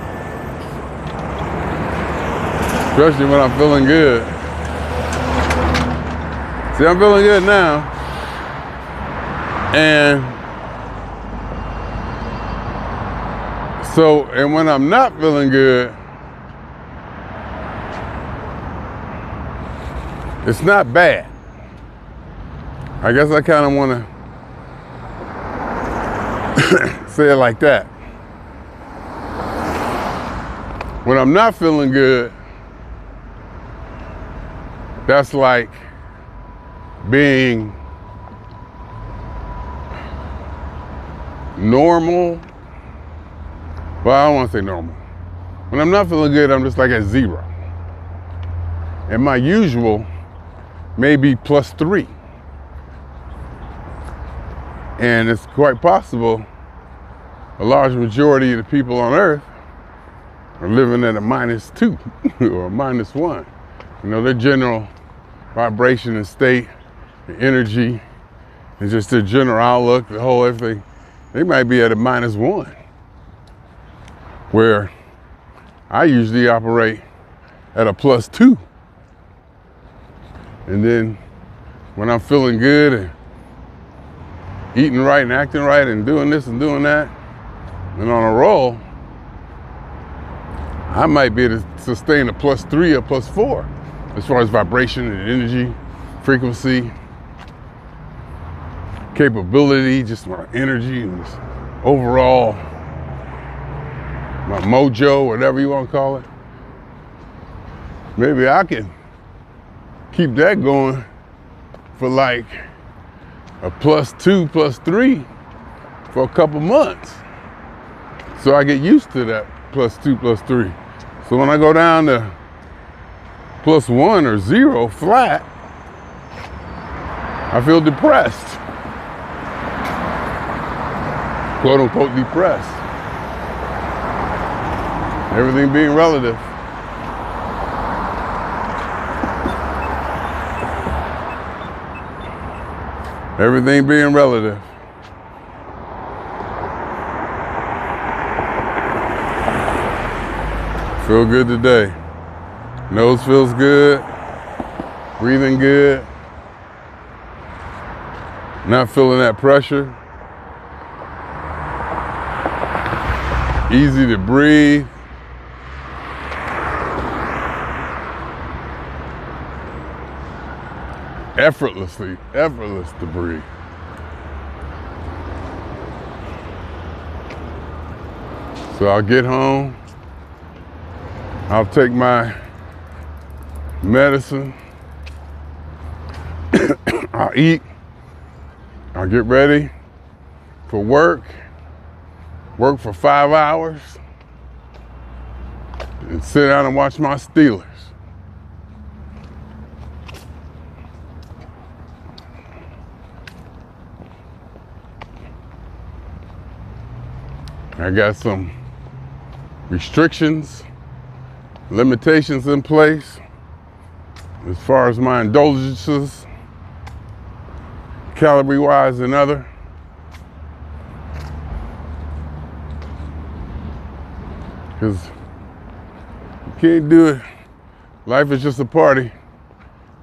A: Especially when I'm feeling good. See, I'm feeling good now. And when I'm not feeling good, it's not bad. I guess I kind of want to say it like that. When I'm not feeling good, that's like being normal. Well, I don't want to say normal. When I'm not feeling good, I'm just like at 0. And my usual may be +3. And it's quite possible a large majority of the people on Earth are living at a -2 or a -1. You know, their general vibration and state, and energy, and just their general outlook, the whole everything, they might be at a -1. Where I usually operate at a +2. And then when I'm feeling good and eating right and acting right and doing this and doing that, and on a roll, I might be able to sustain a +3 or +4 as far as vibration and energy, frequency, capability, just my energy and just overall, my mojo, whatever you want to call it. Maybe I can keep that going for like a +2, +3 for a couple months. So I get used to that +2, +3. So when I go down to +1 or 0 flat, I feel depressed. Quote unquote depressed. Everything being relative. Everything being relative. Feel good today. Nose feels good. Breathing good. Not feeling that pressure. Easy to breathe. Effortless to breathe. So I'll get home, I'll take my medicine, I'll eat, I'll get ready for work for 5 hours, and sit down and watch my Steelers. I got some restrictions, limitations in place as far as my indulgences, calorie-wise and other. Because you can't do it. Life is just a party,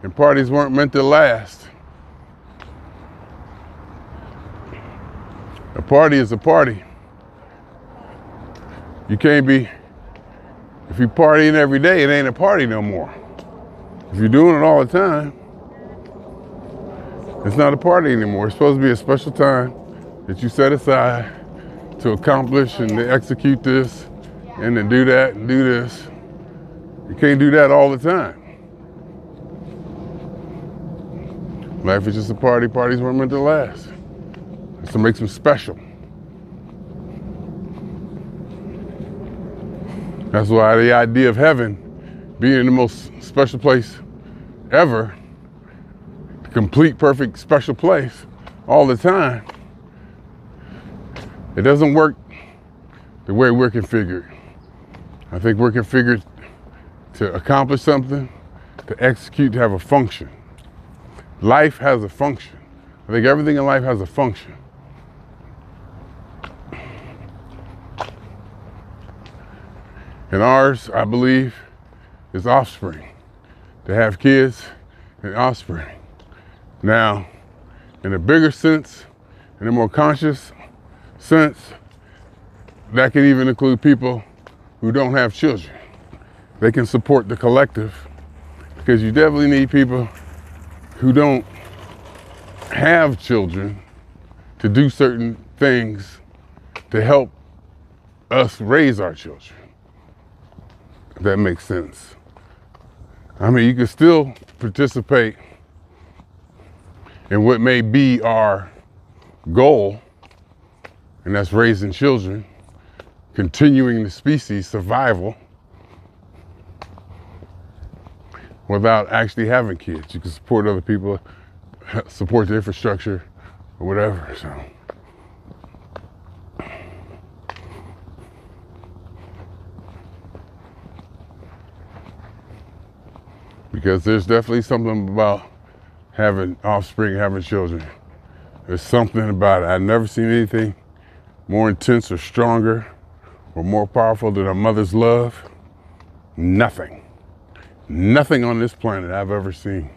A: and parties weren't meant to last. A party is a party. You can't be, if you're partying every day, it ain't a party no more. If you're doing it all the time, it's not a party anymore. It's supposed to be a special time that you set aside to accomplish and to execute this and to do that and do this. You can't do that all the time. Life is just a party. Parties weren't meant to last. It's to make them special. That's why the idea of heaven being the most special place ever, the complete, perfect, special place all the time, it doesn't work the way we're configured. I think we're configured to accomplish something, to execute, to have a function. Life has a function. I think everything in life has a function. And ours, I believe, is offspring. To have kids and offspring. Now, in a bigger sense, in a more conscious sense, that can even include people who don't have children. They can support the collective, because you definitely need people who don't have children to do certain things to help us raise our children. If that makes sense. I mean, you can still participate in what may be our goal, and that's raising children, continuing the species survival without actually having kids. You can support other people, support the infrastructure or whatever, so. Because there's definitely something about having offspring, having children. There's something about it. I've never seen anything more intense or stronger or more powerful than a mother's love. Nothing. Nothing on this planet I've ever seen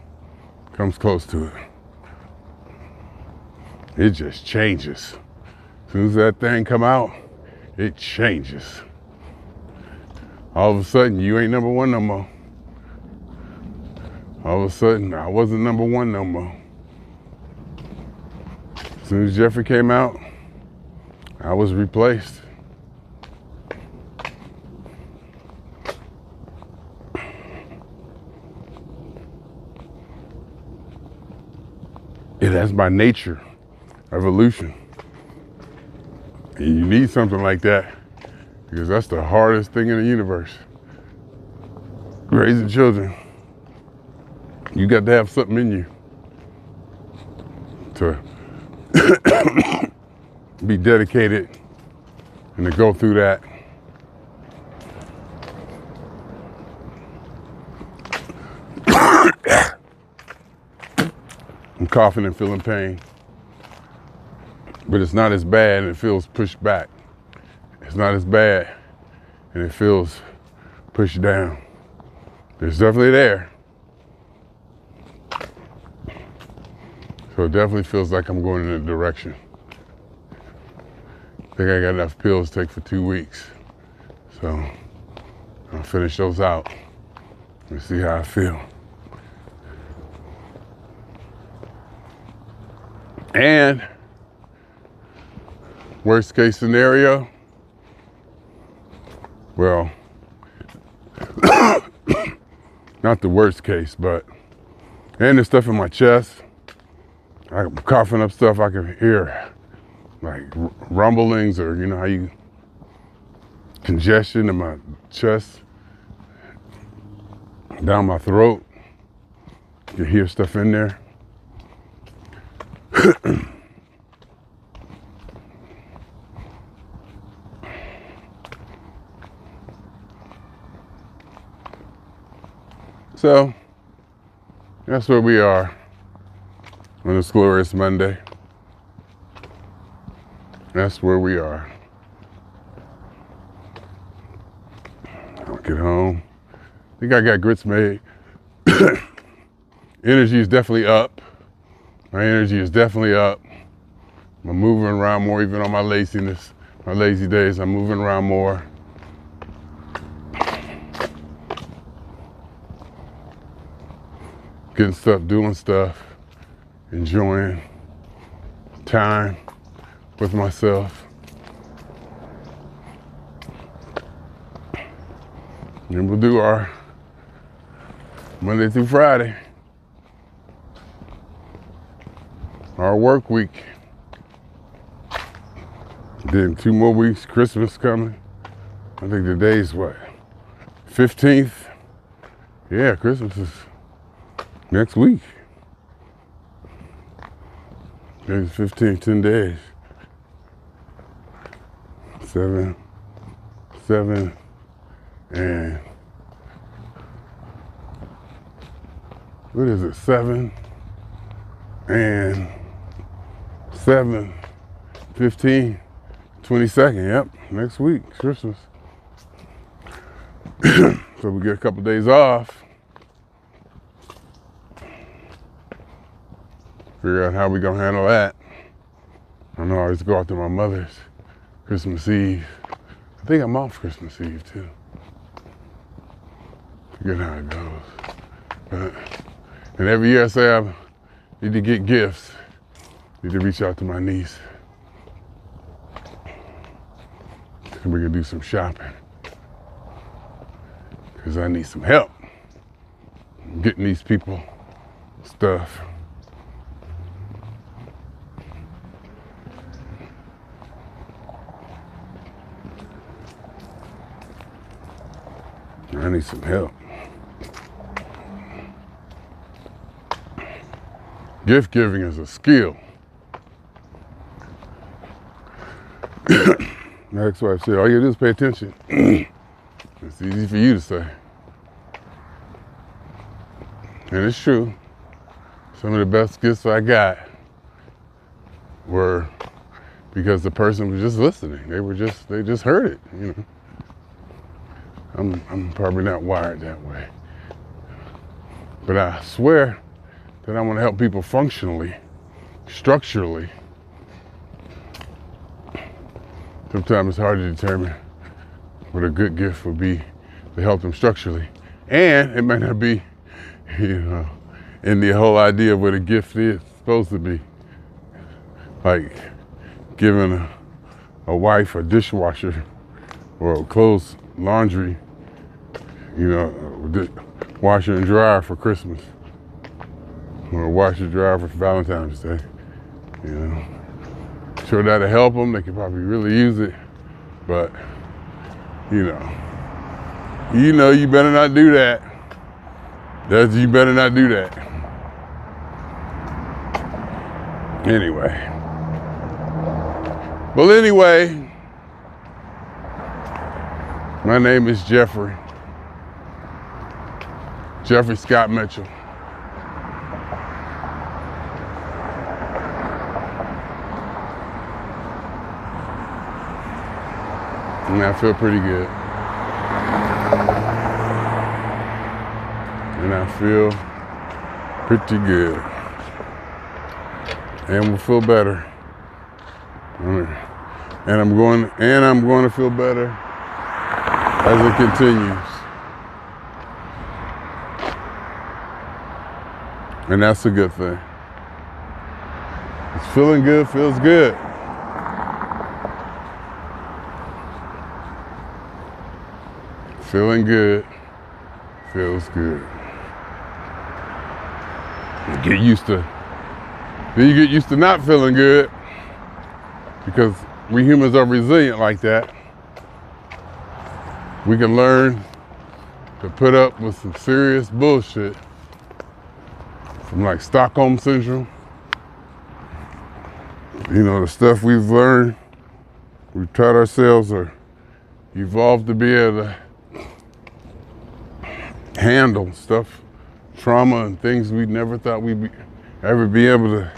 A: comes close to it. It just changes. As soon as that thing come out, it changes. All of a sudden, you ain't number one no more. All of a sudden, I wasn't number one no more. As soon as Jeffery came out, I was replaced. That's by nature, evolution. And you need something like that because that's the hardest thing in the universe. Raising children. You got to have something in you to be dedicated and to go through that. I'm coughing and feeling pain, but it's not as bad and it feels pushed back. It's not as bad and it feels pushed down. It's definitely there. So it definitely feels like I'm going in a direction. I think I got enough pills to take for 2 weeks. So I'll finish those out and see how I feel. And worst case scenario, well, not the worst case, but, and there's stuff in my chest. I'm coughing up stuff I can hear, like rumblings, or you know how you, congestion in my chest, down my throat. You can hear stuff in there. So that's where we are on this glorious Monday. That's where we are. I'll get home. I think I got grits made. Energy is definitely up. My energy is definitely up. I'm moving around more, even on my laziness, my lazy days. I'm moving around more. Getting stuff, doing stuff, enjoying time with myself. And we'll do our Monday through Friday, our work week. Then 2 more weeks, Christmas coming. I think today's what, 15th? Yeah, Christmas is next week. Today's 15, 10 days. 7, and what is it? 7 and 7, 15, 22nd. Yep, next week, Christmas. So we get a couple days off. Figure out how we gonna handle that. I know I always go out to my mother's Christmas Eve. I think I'm off Christmas Eve too. Forget how it goes. But, and every year I say I need to get gifts. Need to reach out to my niece. And we can do some shopping. because I need some help getting these people stuff. I need some help. Gift giving is a skill. My ex-wife said, all you do is pay attention. It's easy for you to say. And it's true. Some of the best gifts I got were because the person was just listening. They just heard it, you know. I'm probably not wired that way. But I swear that I want to help people functionally, structurally. Sometimes it's hard to determine what a good gift would be to help them structurally. And it might not be, you know, in the whole idea of what a gift is supposed to be. Like giving a wife a dishwasher or clothes, laundry, you know, washer and dryer for Christmas. Or a washer and dryer for Valentine's Day, you know. Sure, that'll help them. They could probably really use it, but you better not do that. You better not do that. Anyway. Well, anyway, my name is Jeffery. Jeffrey Scott Mitchell. And I feel pretty good. And I feel pretty good. And we'll feel better. And I'm going to feel better as it continues. And that's a good thing. It's feeling good, feels good. Feeling good, feels good. Then you get used to not feeling good because we humans are resilient like that. We can learn to put up with some serious bullshit from like Stockholm Syndrome. You know, the stuff we've learned, we've taught ourselves or evolved to be able to handle stuff, trauma and things we never thought we'd ever be able to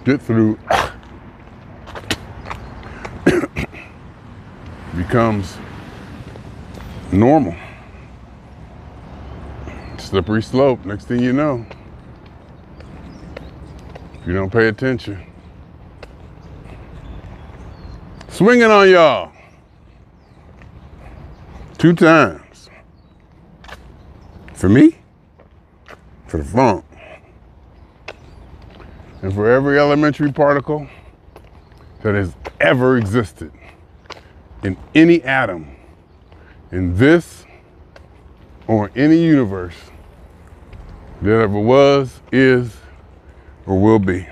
A: get through becomes normal. Slippery slope, next thing you know. If you don't pay attention. Swinging on y'all. 2 times. For me, for the funk, and for every elementary particle that has ever existed in any atom, in this or any universe that ever was, is, or will be.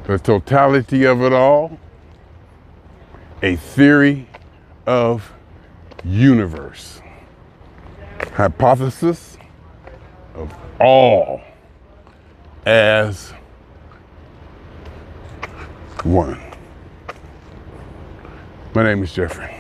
A: The totality of it all, a theory of universe. Hypothesis of all as one. My name is Jeffery.